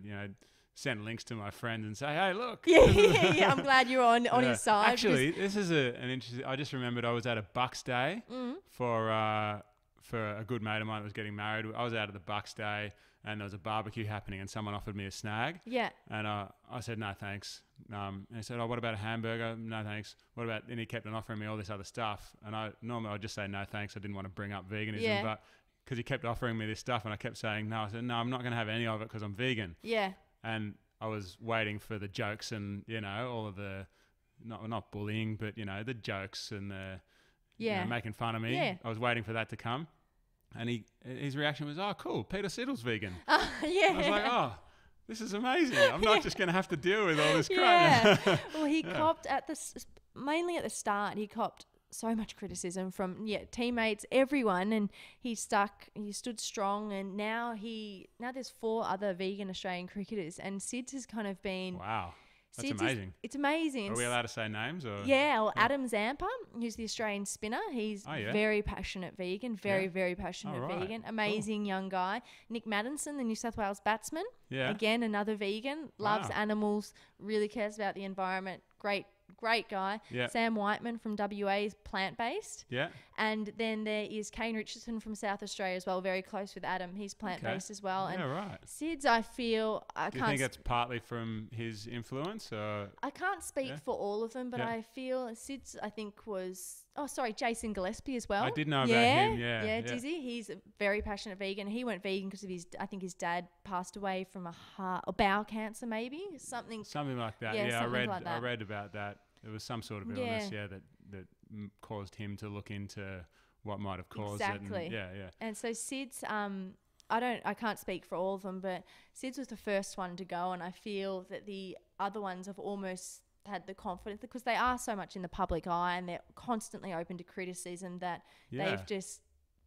send links to my friends and say, hey, look. Yeah. I'm glad you're on his side. Actually, this is an interesting... I just remembered I was at a Bucks Day for a good mate of mine that was getting married. I was out at the Bucks Day and there was a barbecue happening and someone offered me a snag. Yeah. And I said, no, thanks. And he said, oh, what about a hamburger? No, thanks. What about... And he kept on offering me all this other stuff. And normally I'd just say, no, thanks. I didn't want to bring up veganism, but because he kept offering me this stuff and I kept saying no, I said, no, I'm not going to have any of it because I'm vegan. Yeah. And I was waiting for the jokes and, all of the, not bullying, but, the jokes and the making fun of me. Yeah. I was waiting for that to come. And his reaction was, oh, cool, Peter Siddle's vegan. Yeah. I was like, oh, this is amazing. I'm not just going to have to deal with all this crap. Yeah. Well, he copped mainly at the start, he copped so much criticism from teammates, everyone, and he stood strong, and now there's 4 other vegan Australian cricketers, and Sid's has kind of been That's amazing. It's amazing. Are we allowed to say names? Or? Yeah, well, Adam Zampa, who's the Australian spinner, he's very passionate vegan, very passionate vegan, amazing young guy. Nick Maddinson, the New South Wales batsman, again another vegan, loves animals, really cares about the environment, great guy. Sam Whiteman from WA is plant-based. And then there is Kane Richardson from South Australia as well, very close with Adam. He's plant-based as well. And Sid's, I feel... Do you think it's partly from his influence? Or? I can't speak for all of them, but I feel Sid's, I think, was... Oh, sorry, Jason Gillespie as well. I did know about him, Yeah, Dizzy. He's a very passionate vegan. He went vegan because of I think his dad passed away from a bowel cancer, maybe? Something like that. Yeah, I read about that. It was some sort of illness, that caused him to look into what might have caused it. And, And so Sid's, I can't speak for all of them, but Sid's was the first one to go, and I feel that the other ones have almost had the confidence because they are so much in the public eye and they're constantly open to criticism that they've just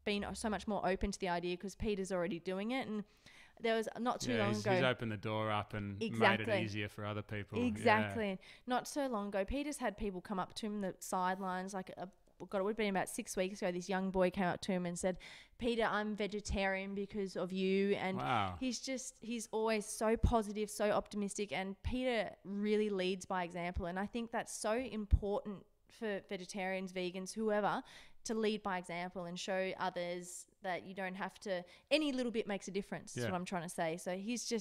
been so much more open to the idea because Peter's already doing it. And there was not too long ago. He's opened the door up and made it easier for other people. Exactly. Yeah. Not so long ago, Peter's had people come up to him on the sidelines. It would have been about 6 weeks ago. This young boy came up to him and said, Peter, I'm vegetarian because of you. And he's always so positive, so optimistic. And Peter really leads by example. And I think that's so important for vegetarians, vegans, whoever, to lead by example and show others that you don't have to, any little bit makes a difference. That's what I'm trying to say. So he's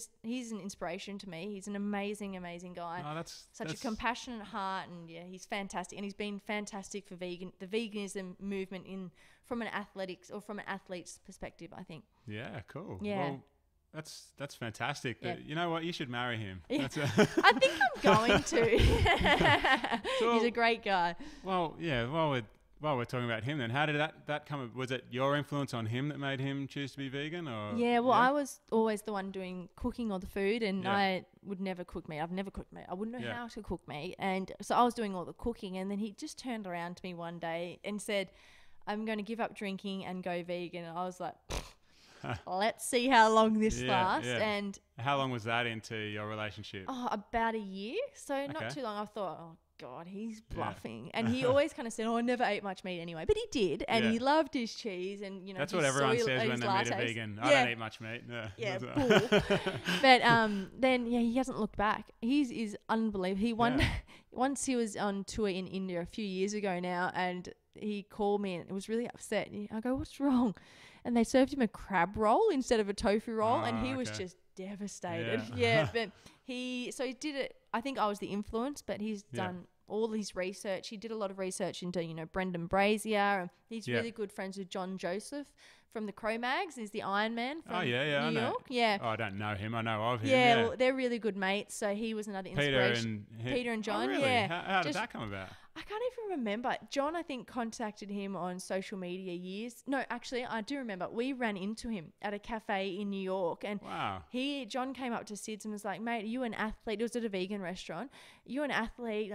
an inspiration to me. He's an amazing guy. Oh, Such a compassionate heart, and he's fantastic. And he's been fantastic for the veganism movement from an athlete's perspective, I think. Yeah, cool. Yeah. Well, that's fantastic. Yeah. You know what? You should marry him. Yeah. I think I'm going to. He's a great guy. Well, yeah. While we're talking about him, then how did that come? Was it your influence on him that made him choose to be vegan? Or I was always the one doing cooking all the food, and I would never cook meat. I've never cooked meat. I wouldn't know how to cook meat, and so I was doing all the cooking. And then he just turned around to me one day and said, "I'm going to give up drinking and go vegan." And I was like, "Let's see how long this lasts." Yeah. And how long was that into your relationship? Oh, about a year. So not too long. I thought, oh God, he's bluffing. And he always kind of said, I never ate much meat anyway. But he did. And he loved his cheese. And, that's what everyone says when they meet a vegan. I don't eat much meat. Bull. But then, he hasn't looked back. He's unbelievable. Once he was on tour in India a few years ago now, and he called me and was really upset. I go, what's wrong? And they served him a crab roll instead of a tofu roll. And he was just devastated. But he did it. I think I was the influence, but he's done all his research. He did a lot of research into, Brendan Brazier. And he's really good friends with John Joseph from the Cro-Mags. He's the Iron Man from New York. Yeah. Oh, I don't know him. I know of him. Yeah, well, they're really good mates. So he was another inspiration. Peter and John. Oh, really? Yeah. How did that come about? I can't even remember. John, I think, contacted him on social media years. No, actually, I do remember. We ran into him at a cafe in New York. And John came up to Sid's and was like, mate, are you an athlete? It was at a vegan restaurant. You're an athlete.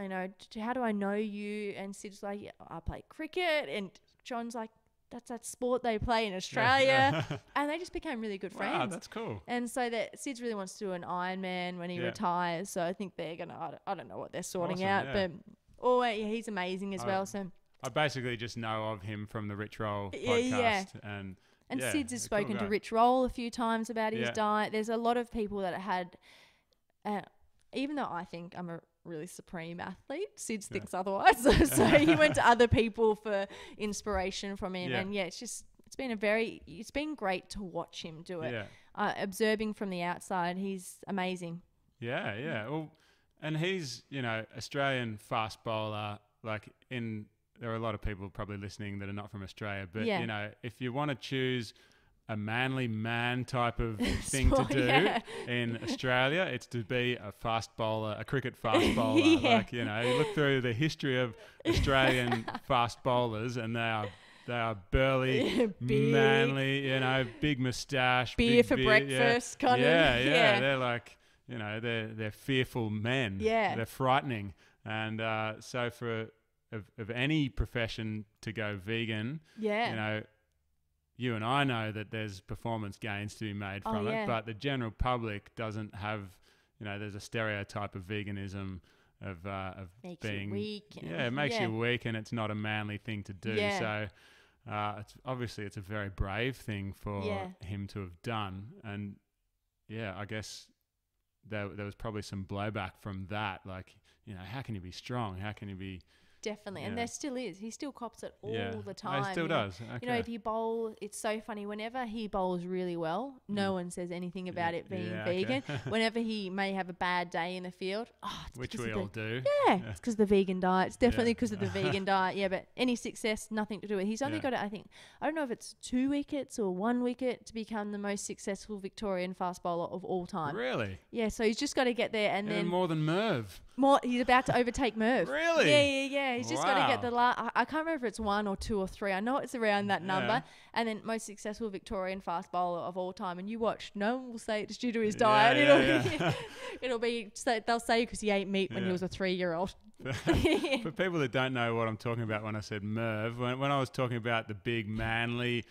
How do I know you? And Sid's like, I play cricket. And John's like, that's that sport they play in Australia. And they just became really good friends. Wow, that's cool. And so that Sids really wants to do an Ironman when he retires. So I think they're going to, I don't know what they're sorting out, but he's amazing as well. So I basically just know of him from the Rich Roll podcast. And Sids has spoken to Rich Roll a few times about his diet. There's a lot of people that had, even though I think I'm a really supreme athlete, Sids thinks otherwise. So he went to other people for inspiration from him. And it's been great to watch him do it. Observing from the outside, he's amazing. Well, and he's, Australian fast bowler, there are a lot of people probably listening that are not from Australia, but if you want to choose a manly man type of thing to do in Australia, it's to be a fast bowler, a cricket fast bowler. You look through the history of Australian fast bowlers, and they are burly, manly, big moustache, beer for breakfast, kind of. They're like, they're fearful men. They're frightening, and so for of any profession to go vegan, you and I know that there's performance gains to be made from it, but the general public doesn't have, there's a stereotype of veganism of makes being you weak. It makes you weak, and it's not a manly thing to do. So it's a very brave thing for him to have done, and I guess there was probably some blowback from that. Like, how can you be strong? How can you be Definitely. And there still is. He still cops it all the Oh, time. he still does. Okay. If you bowl, it's so funny. Whenever he bowls really well, no one says anything about it being vegan. Whenever he may have a bad day in the field, which we all do. It's because of the vegan diet. It's definitely because of the vegan diet. Yeah, but any success, nothing to do with it. He's only got, I don't know if it's 2 wickets or 1 wicket to become the most successful Victorian fast bowler of all time. Really? Yeah, so he's just got to get there, and then more than Merv. He's about to overtake Merv. Really? Yeah. He's just got to get the I can't remember if it's 1 or 2 or 3. I know it's around that number. And then most successful Victorian fast bowler of all time. And you watch, no one will say it's due to his diet. It'll be, they'll say because he ate meat when he was a 3-year-old. For people that don't know what I'm talking about when I said Merv, when I was talking about the big, manly,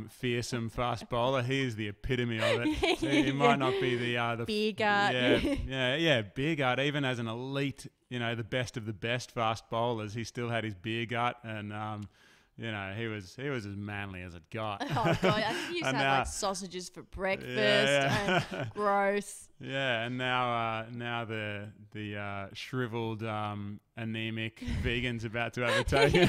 fearsome fast bowler, he is the epitome of it. He might not be the beer gut. Beer gut. Even as an elite, the best of the best fast bowlers, he still had his beer gut, and he was as manly as it got. Oh God, I think he used to have sausages for breakfast. Gross. Yeah, and now the shriveled, anemic vegan's about to overtake him.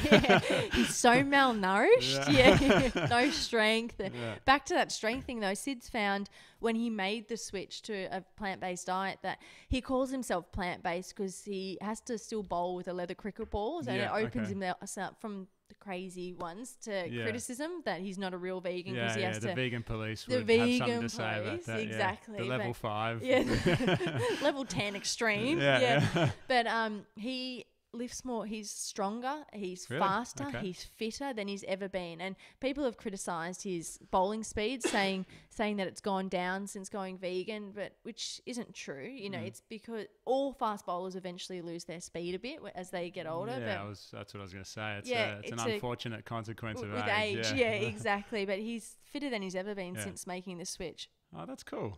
He's so malnourished. No strength. Back to that strength thing though, Sid's found when he made the switch to a plant-based diet that he calls himself plant-based because he has to still bowl with a leather cricket balls, and it opens him up from the crazy ones to criticism that he's not a real vegan because he has to. The vegan police would have something to say about that. Exactly. The level 5. Level 10 extreme. But he lifts more. He's stronger. He's faster. He's fitter than he's ever been. And people have criticised his bowling speed, saying that it's gone down since going vegan, but which isn't true. It's because all fast bowlers eventually lose their speed a bit as they get older. That's what I was going to say. It's an unfortunate consequence of age. With age, exactly. But he's fitter than he's ever been since making the switch. Oh, that's cool.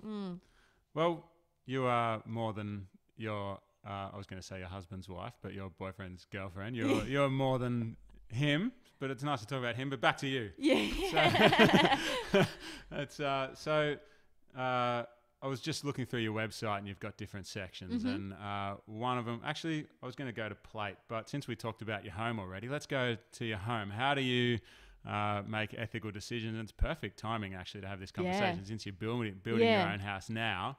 Well, you are more than your... I was going to say your husband's wife, but your boyfriend's girlfriend. You're more than him, but it's nice to talk about him. But back to you. I was just looking through your website, and you've got different sections, and one of them, actually, I was going to go to plate, but since we talked about your home already, let's go to your home. How do you make ethical decisions? And it's perfect timing actually to have this conversation since you're building your own house now.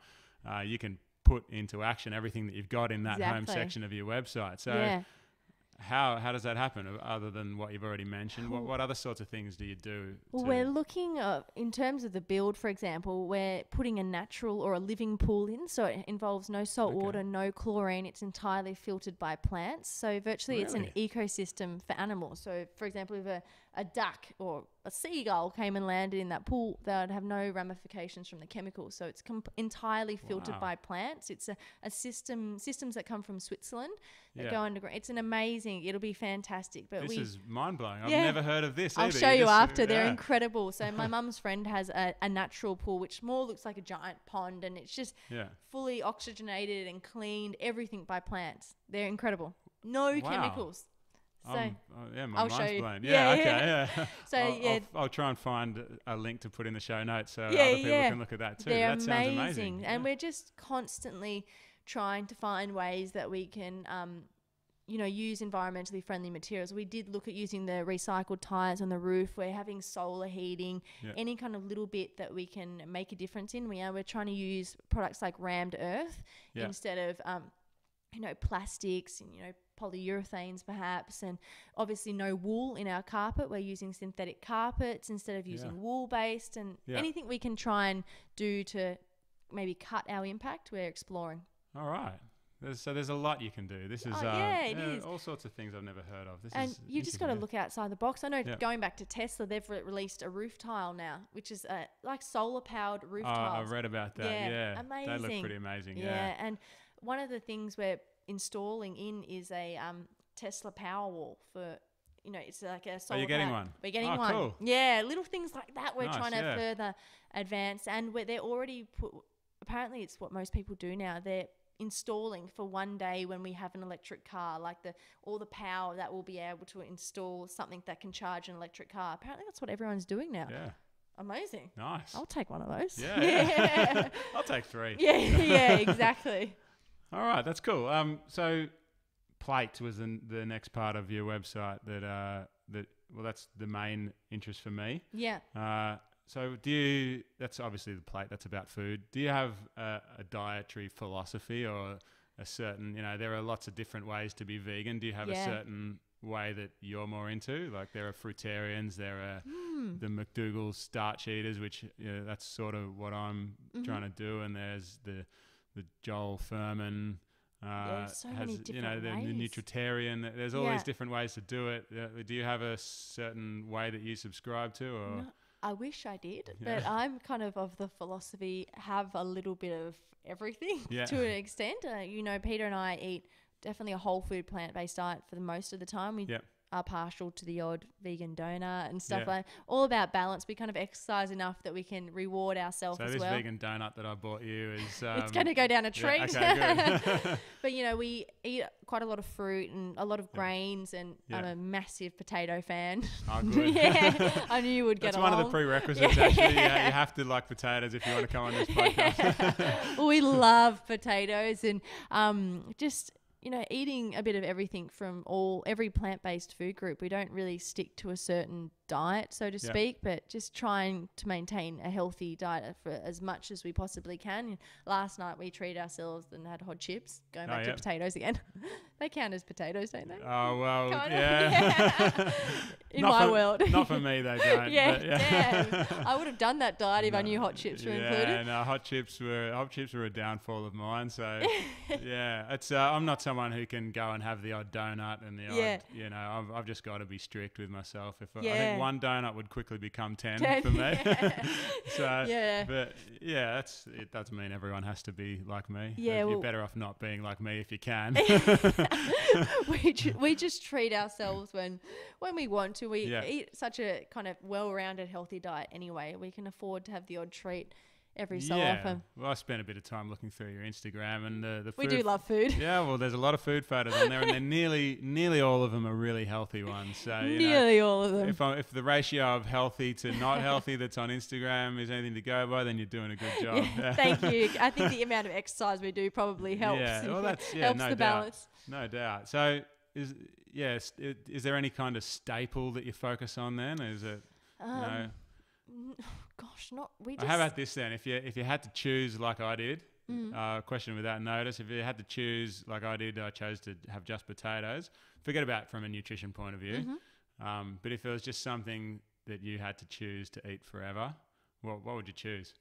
You can put into action everything that you've got in that home section of your website. So how does that happen other than what you've already mentioned? What other sorts of things do you do? Well, we're looking in terms of the build, for example, we're putting a natural or a living pool in. So it involves no salt water, no chlorine. It's entirely filtered by plants. So virtually it's an ecosystem for animals. So for example, if a duck or a seagull came and landed in that pool, they would have no ramifications from the chemicals. So it's entirely filtered by plants. It's a systems that come from Switzerland that go underground. It's an amazing, it'll be fantastic. But this is mind-blowing. I've never heard of this I'll either. show you after. They're incredible. So my mum's friend has a natural pool, which more looks like a giant pond, and it's just fully oxygenated and cleaned, everything by plants. They're incredible. No chemicals. So my I'll mind's show you. blown. Yeah. So I'll try and find a link to put in the show notes so other people can look at that too. They're that sounds amazing. And we're just constantly trying to find ways that we can, use environmentally friendly materials. We did look at using the recycled tires on the roof. We're having solar heating, any kind of little bit that we can make a difference in. We're trying to use products like rammed earth instead of, plastics and, polyurethanes perhaps, and obviously no wool in our carpet. We're using synthetic carpets instead of using wool based, and anything we can try and do to maybe cut our impact, we're exploring. All right. There's a lot you can do. This is it is all sorts of things I've never heard of. You just got to look outside the box. I know going back to Tesla, they've released a roof tile now, which is like solar powered roof tiles. I've read about that. Yeah, amazing. They look pretty amazing. Yeah, and one of the things we're installing in is a Tesla Powerwall for, it's like a solar. Are you getting one? We're getting one. Cool. Yeah, little things like that we're Nice, trying to further advance, and they're already apparently it's what most people do now. They're installing for one day when we have an electric car, like all the power that we'll be able to install something that can charge an electric car. Apparently that's what everyone's doing now. Yeah. Amazing. Nice. I'll take one of those. Yeah. I'll take 3. Yeah, exactly. All right, that's cool. So plate was the next part of your website that's the main interest for me. Yeah. So that's obviously the plate, that's about food. Do you have a dietary philosophy or a certain, there are lots of different ways to be vegan. Do you have a certain way that you're more into? Like there are fruitarians, there are the McDougall starch eaters, which that's sort of what I'm trying to do. And there's the Joel Furman, so many different the ways. nutritarian. There's all these different ways to do it. Do you have a certain way that you subscribe to? Or No, I wish I did, but I'm kind of the philosophy, have a little bit of everything to an extent. Peter and I eat definitely a whole food plant-based diet for the most of the time. We are partial to the odd vegan donut and stuff like all about balance. We kind of exercise enough that we can reward ourselves as well. So this vegan donut that I bought you is... it's going to go down a treat. Okay, good. But, we eat quite a lot of fruit and a lot of grains, and I'm a massive potato fan. Oh, good. I knew you would get along. That's one of the prerequisites, actually. You have to like potatoes if you want to come on this podcast. We love potatoes, and just... eating a bit of everything from every plant-based food group. We don't really stick to a certain diet, so to speak, but just trying to maintain a healthy diet for as much as we possibly can. Last night we treated ourselves and had hot chips, going back to potatoes again. They count as potatoes, don't they? Oh, well, In my world. Not for me, they don't. Damn. I would have done that diet if I knew hot chips were included. Yeah, no, hot chips were a downfall of mine. So, it's I'm not someone who can go and have the odd donut and the odd, I've just got to be strict with myself. I think one donut would quickly become 10 for me. But it doesn't mean everyone has to be like me. You're better off not being like me if you can. We just treat ourselves when we want to. We eat such a kind of well-rounded, healthy diet anyway. We can afford to have the odd treat every so often. Well, I spent a bit of time looking through your Instagram, and the food. We do love food. Yeah, well, there's a lot of food photos on there, and they're nearly all of them are really healthy ones. So nearly all of them. If the ratio of healthy to not healthy that's on Instagram is anything to go by, then you're doing a good job. Thank you. I think the amount of exercise we do probably helps. Helps no the doubt. Balance. No doubt. So is there any kind of staple that you focus on then? Is it Gosh, not we. How about this then? If you had to choose, like I did, question without notice. If you had to choose, like I did, I chose to have just potatoes. Forget about from a nutrition point of view. But if it was just something that you had to choose to eat forever, what would you choose?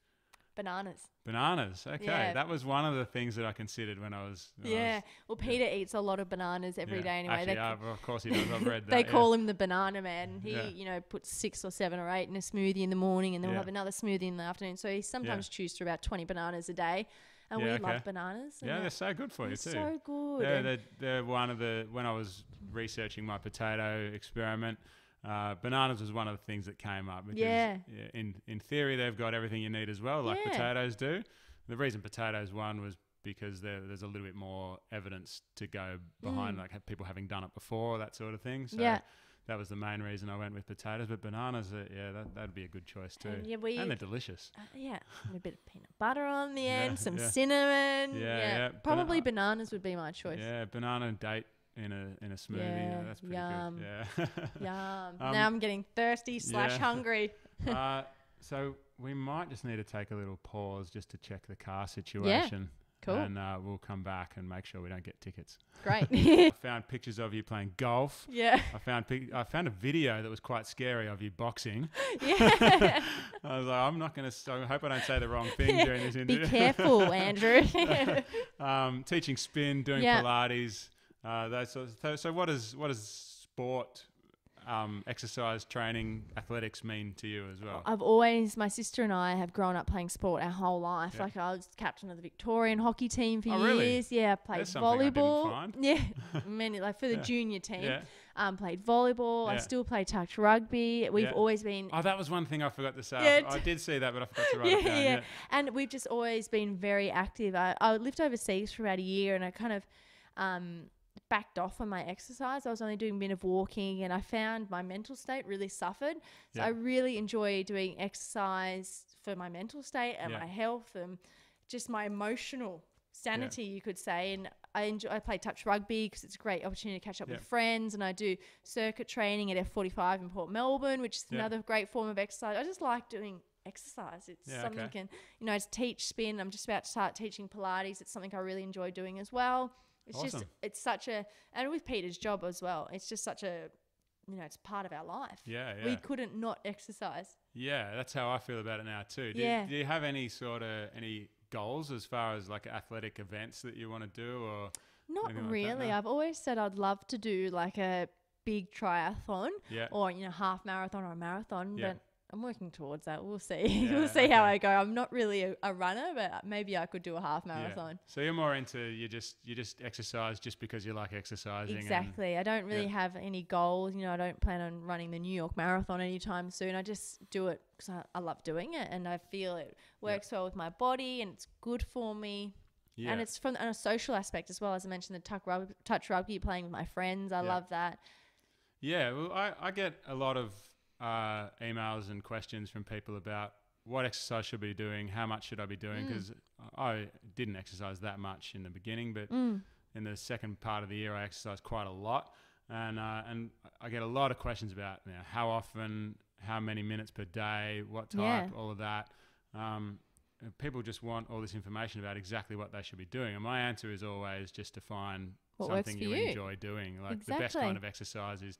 Bananas. Bananas. Okay. Yeah. That was one of the things that I considered when I was. Well, Peter eats a lot of bananas every day anyway. Actually, well, of course he does. I've read that. They call him the banana man. He, you know, puts 6 or 7 or 8 in a smoothie in the morning, and then we'll have another smoothie in the afternoon. So he sometimes chews through about 20 bananas a day. And we love bananas. Yeah, they're so good for you too. So good. Yeah, they're one of the, when I was researching my potato experiment, bananas was one of the things that came up. Because in theory, they've got everything you need as well, like potatoes do. The reason potatoes won was because there's a little bit more evidence to go behind, like people having done it before, that sort of thing. So that was the main reason I went with potatoes. But bananas, that'd be a good choice too. And they're delicious. And a bit of peanut butter on the end, some cinnamon. Probably bananas would be my choice. Yeah, banana and date in a smoothie. Yeah, that's pretty good. Yeah. Yum. Now I'm getting thirsty / hungry. So we might just need to take a little pause just to check the car situation. Cool. And we'll come back and make sure we don't get tickets. Great. I found pictures of you playing golf. Yeah. I found a video that was quite scary of you boxing. Yeah. I was like, I'm not going to. I hope I don't say the wrong thing during this interview. Be careful, Andrew. Teaching spin, doing Pilates. So what does sport, exercise, training, athletics mean to you as well? My sister and I have grown up playing sport our whole life. Yeah. Like I was captain of the Victorian hockey team for years. Really? Yeah, I played volleyball. I didn't find. For the junior team. Yeah. Played volleyball. Yeah. I still play touch rugby. We've always been. Oh, that was one thing I forgot to say. I did see that, but I forgot to write it down. Yeah. And we've just always been very active. I lived overseas for about a year, and I kind of backed off on my exercise. I was only doing a bit of walking, and I found my mental state really suffered. So I really enjoy doing exercise for my mental state and my health and just my emotional sanity, you could say. And I play touch rugby because it's a great opportunity to catch up with friends, and I do circuit training at F45 in Port Melbourne, which is another great form of exercise. I just like doing exercise. It's something you can, I teach spin. I'm just about to start teaching Pilates. It's something I really enjoy doing as well. It's awesome. It's such a, and with Peter's job as well, it's just such a, it's part of our life. Yeah. We couldn't not exercise. Yeah, that's how I feel about it now too. Do you have any goals as far as like athletic events that you want to do, or? Not really. I've always said I'd love to do like a big triathlon or, half marathon or a marathon, but I'm working towards that. We'll see. We'll see how I go. I'm not really a runner, but maybe I could do a half marathon. Yeah. So you're more into you just exercise just because you like exercising. Exactly. I don't really have any goals. I don't plan on running the New York Marathon anytime soon. I just do it because I love doing it, and I feel it works well with my body, and it's good for me. Yeah. And it's from a social aspect as well. As I mentioned, the touch rugby, playing with my friends. I love that. Yeah. Well, I get a lot of emails and questions from people about what exercise should I be doing, how much should I be doing, because I didn't exercise that much in the beginning, but in the second part of the year I exercised quite a lot, and I get a lot of questions about how often, how many minutes per day, what type, all of that. People just want all this information about exactly what they should be doing, and my answer is always just to find something you enjoy doing. Like the best kind of exercise is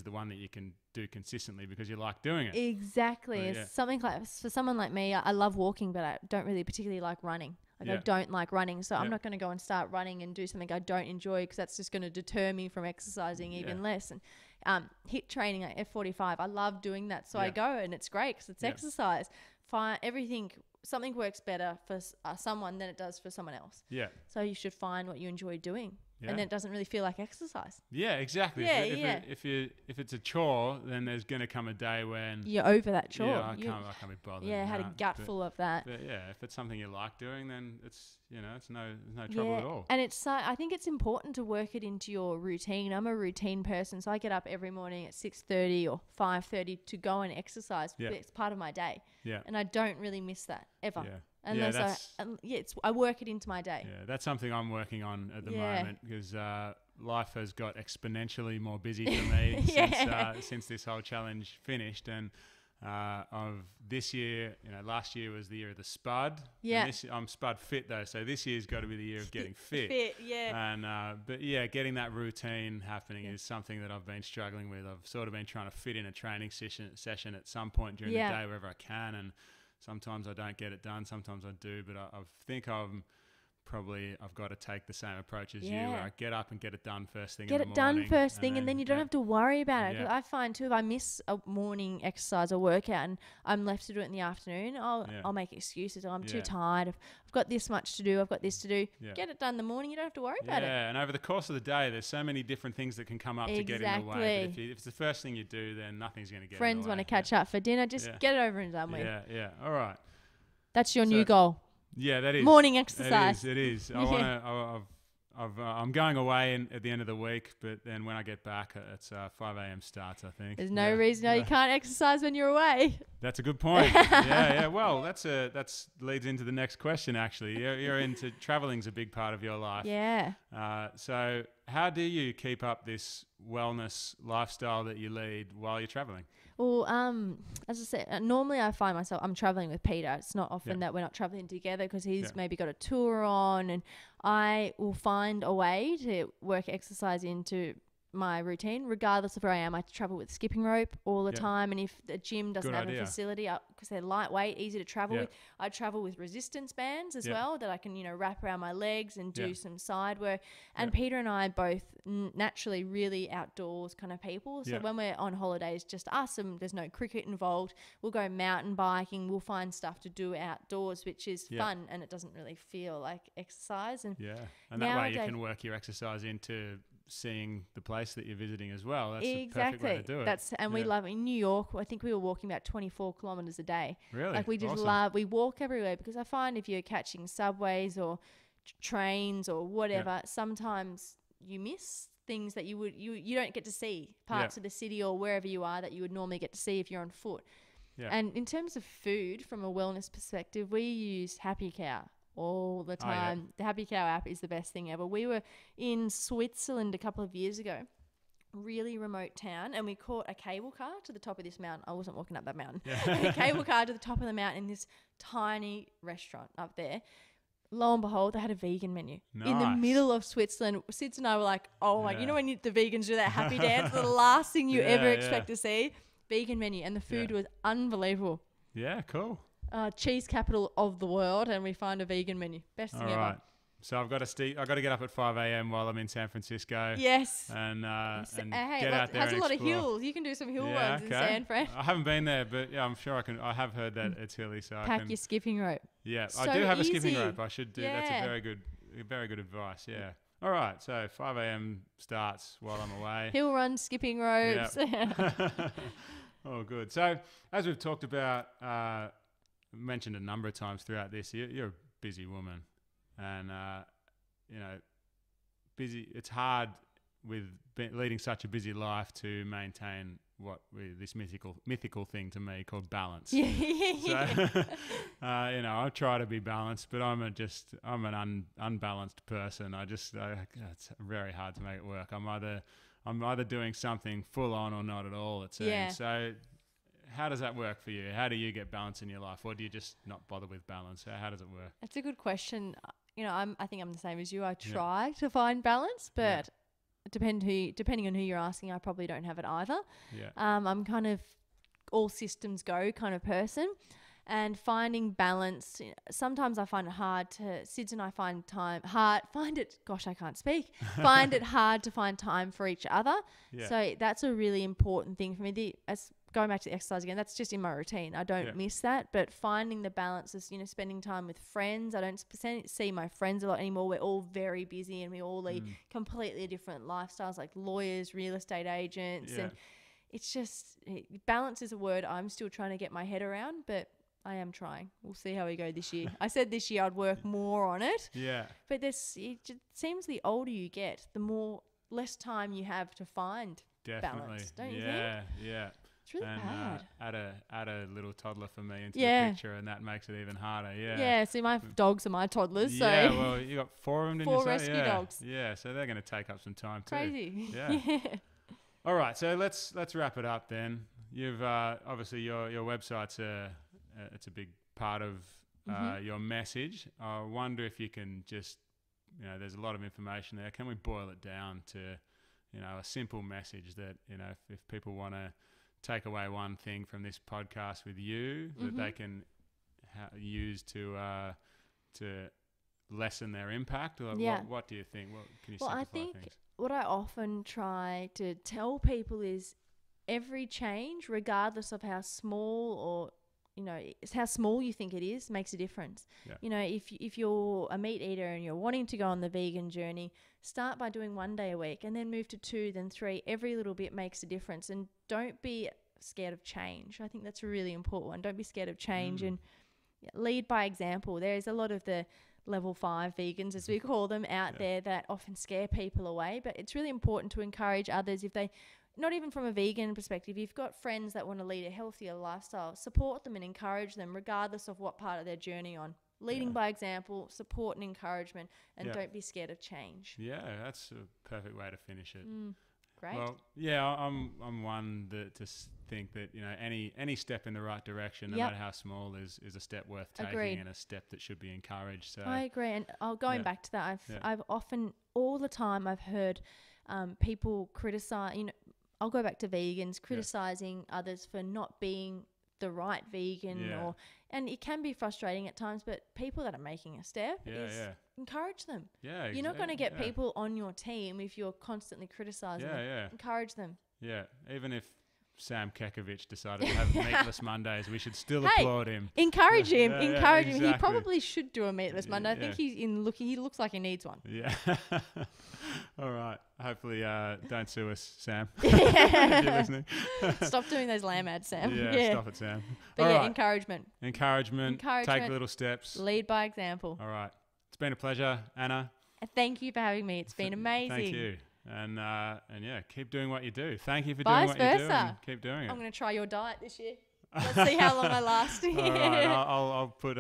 the one that you can do consistently because you like doing it. Exactly. It's something like, for someone like me, I love walking, but I don't really particularly like running. I don't like running, so I'm not going to go and start running and do something I don't enjoy, because that's just going to deter me from exercising even less. And HIIT training at F45, I love doing that, so I go, and it's great because it's exercise. Something works better for someone than it does for someone else. Yeah. So you should find what you enjoy doing. Yeah. And then it doesn't really feel like exercise. Yeah, exactly. If it's a chore, then there's going to come a day when you're over that chore. Yeah, I can't be bothered. Yeah, had a gut full of that. But if it's something you like doing, then it's no trouble at all. And I think it's important to work it into your routine. I'm a routine person, so I get up every morning at 6:30 or 5:30 to go and exercise. Yeah. It's part of my day. Yeah. And I don't really miss that ever. Yeah. Unless I work it into my day. Yeah, that's something I'm working on at the moment, because life has got exponentially more busy for me since this whole challenge finished. And of this year, last year was the year of the Spud. Yeah. I'm Spud fit though, so this year's got to be the year of getting fit. And getting that routine happening is something that I've been struggling with. I've sort of been trying to fit in a training session at some point during the day wherever I can, and Sometimes I don't get it done. Sometimes I do, but I think I've got to take the same approach as you, where I get up and get it done first thing in the morning. Get it done first thing, and then you don't have to worry about it. 'Cause Yeah. I find too, if I miss a morning exercise or workout and I'm left to do it in the afternoon, I'll make excuses. I'm too tired. I've got this much to do. I've got this to do. Yeah. Get it done in the morning. You don't have to worry about it. Yeah, and over the course of the day, there's so many different things that can come up to get in the way. But if it's the first thing you do, then nothing's going to get in the way. Friends want to catch up for dinner. Just get it over and done with. Yeah. All right. That's your new goal. Yeah, that is morning exercise. It is. I'm going away at the end of the week, but then when I get back, it's 5 a.m. starts. I think there's no reason why you can't exercise when you're away. That's a good point. Yeah. Well, that's leads into the next question. Actually, you're into traveling's a big part of your life. Yeah. So how do you keep up this wellness lifestyle that you lead while you're travelling? Well, as I said, normally I find myself, I'm traveling with Peter. It's not often that we're not traveling together because he's maybe got a tour on, and I will find a way to work exercise into my routine, regardless of where I am. I travel with skipping rope all the time, and if the gym doesn't have a facility because they're lightweight, easy to travel with, I travel with resistance bands as well that I can wrap around my legs and do some side work. And Peter and I are both naturally really outdoors kind of people, so when we're on holidays, just us, and there's no cricket involved, we'll go mountain biking, we'll find stuff to do outdoors, which is fun, and it doesn't really feel like exercise. And that way you can work your exercise into seeing the place that you're visiting as well. That's the perfect way to do it. We love in New York. I think we were walking about 24 kilometers a day. Really? Like we just we walk everywhere, because I find if you're catching subways or trains or whatever, sometimes you miss things that you don't get to see, parts of the city or wherever you are that you would normally get to see if you're on foot. And in terms of food, from a wellness perspective, we use Happy Cow all the time. The Happy Cow app is the best thing ever. We were in Switzerland a couple of years ago, really remote town, and we caught a cable car to the top of this mountain. I wasn't walking up that mountain. A cable car to the top of the mountain in this tiny restaurant up there. Lo and behold, they had a vegan menu in the middle of Switzerland. Sids and I were like, oh my, when the vegans do that happy dance, the last thing you ever expect to see, vegan menu, and the food was unbelievable. Yeah, cool. Cheese capital of the world, and we find a vegan menu. Best thing ever. All right. So I've got to get up at 5 a.m. while I'm in San Francisco. Yes. And get out there and it has a lot of hills. You can do some hill runs in San Fran. I haven't been there, but I'm sure I can. I have heard that it's hilly, so I can pack your skipping rope. Yeah, I do have a skipping rope. I should do. That's a very good advice. Yeah. All right. So 5 a.m. starts while I'm away. Hill runs, skipping ropes. Oh, good. So as we've talked about, mentioned a number of times throughout this, you're a busy woman, and busy. It's hard with leading such a busy life to maintain this mythical thing to me called balance. So I try to be balanced, but I'm an unbalanced person. It's very hard to make it work. I'm either doing something full on or not at all, it seems. So how does that work for you? How do you get balance in your life, or do you just not bother with balance? How does it work? That's a good question. I think I'm the same as you. I try to find balance, but depending on who you're asking, I probably don't have it either. I'm kind of all systems go kind of person, and finding balance. Sometimes I find it hard Sids and I find it hard to find time for each other. So that's a really important thing for me. Going back to the exercise again, that's just in my routine. I don't miss that, but finding the balance is, spending time with friends. I don't see my friends a lot anymore. We're all very busy, and we all lead completely different lifestyles, like lawyers, real estate agents. And it's just, balance is a word I'm still trying to get my head around, but I am trying. We'll see how we go this year. I said this year I'd work more on it. But it seems the older you get, the less time you have to find balance, don't you think? Yeah. It's really bad. Add a little toddler for me into the picture, and that makes it even harder. Yeah. See, my dogs are my toddlers. So well, you got 4 of them, didn't you say? 4 rescue dogs. Yeah, so they're going to take up some time too. Crazy. Yeah. All right, so let's wrap it up then. You've obviously your website's it's a big part of your message. I wonder if you can just, there's a lot of information there. Can we boil it down to, a simple message that, if people want to take away one thing from this podcast with you, that they can use to lessen their impact? Or what do you think? Can you simplify I think things? What I often try to tell people is every change, regardless of how small or it's how small you think it is, makes a difference. Yeah. If you're a meat eater and you're wanting to go on the vegan journey, start by doing 1 day a week and then move to 2, then 3. Every little bit makes a difference, and don't be scared of change. I think that's a really important one. Don't be scared of change and lead by example. There's a lot of the level 5 vegans, as we call them, out there that often scare people away, but it's really important to encourage others. If they, not even from a vegan perspective, you've got friends that want to lead a healthier lifestyle, support them and encourage them regardless of what part of their journey on. Leading by example, support and encouragement, and don't be scared of change. Yeah, that's a perfect way to finish it. Great. Well, yeah, I'm one that to think that any step in the right direction, no matter how small, is a step worth taking and a step that should be encouraged. So I agree, and going back to that, I've often, all the time, I've heard people criticize. I'll go back to vegans criticizing others for not being the right vegan, and it can be frustrating at times. But people that are making a step, encourage them. Yeah, you're not going to get people on your team if you're constantly criticizing them. Encourage them. Yeah, even if Sam Kekovich decided to have meatless Mondays, we should still applaud him. Encourage him. Encourage him. He probably should do a meatless Monday. I think he looks like he needs one. Yeah. All right. Hopefully, don't sue us, Sam. If you're listening. Stop doing those lamb ads, Sam. Yeah, stop it, Sam. But all right. Encouragement. Take little steps. Lead by example. All right. It's been a pleasure, Anna. Thank you for having me. It's been amazing. Thank you. And keep doing what you do. Thank you for doing what you do. Keep doing it. I'm going to try your diet this year. Let's see how long I last. All right, I'll put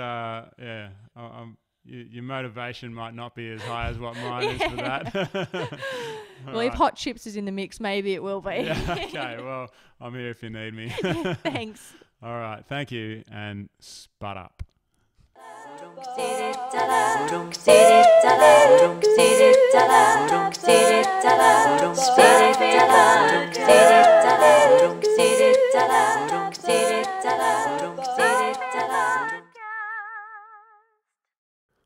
your motivation might not be as high as what mine is for that. Well, if hot chips is in the mix, maybe it will be. Okay, well, I'm here if you need me. Thanks. All right, thank you, and Spud up.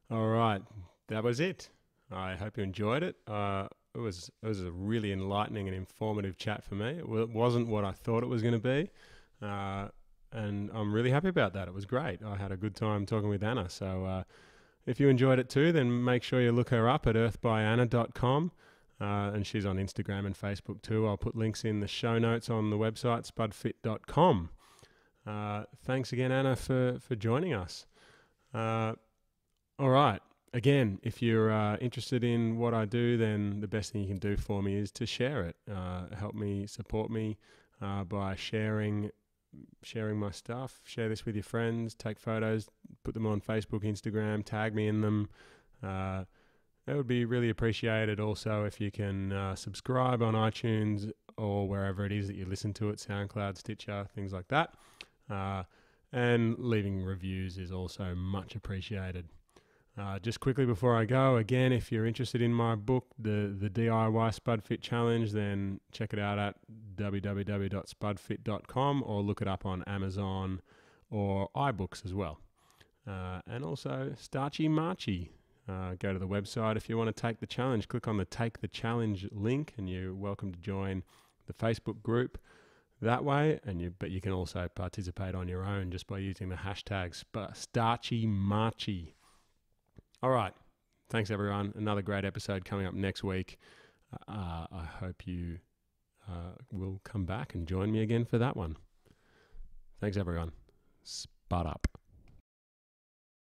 All right, that was it. I hope you enjoyed it. It was a really enlightening and informative chat for me. It wasn't what I thought it was going to be, and I'm really happy about that. It was great. I had a good time talking with Anna. So if you enjoyed it too, then make sure you look her up at earthbyanna.com. And she's on Instagram and Facebook too. I'll put links in the show notes on the website, spudfit.com. Thanks again, Anna, for joining us. All right. Again, if you're interested in what I do, then the best thing you can do for me is to share it. Help me, support me by sharing my stuff. Share this with your friends. Take photos, put them on Facebook, Instagram, tag me in them. That would be really appreciated. Also, if you can subscribe on iTunes or wherever it is that you listen to it, SoundCloud, Stitcher, things like that. And leaving reviews is also much appreciated. Just quickly before I go, again, if you're interested in my book, the DIY Spud Fit Challenge, then check it out at www.spudfit.com or look it up on Amazon or iBooks as well. And also Starchy Marchy. Go to the website if you want to take the challenge. Click on the Take the Challenge link and you're welcome to join the Facebook group that way. But you can also participate on your own just by using the hashtag Starchy Marchy. All right. Thanks, everyone. Another great episode coming up next week. I hope you will come back and join me again for that one. Thanks, everyone. Spud up.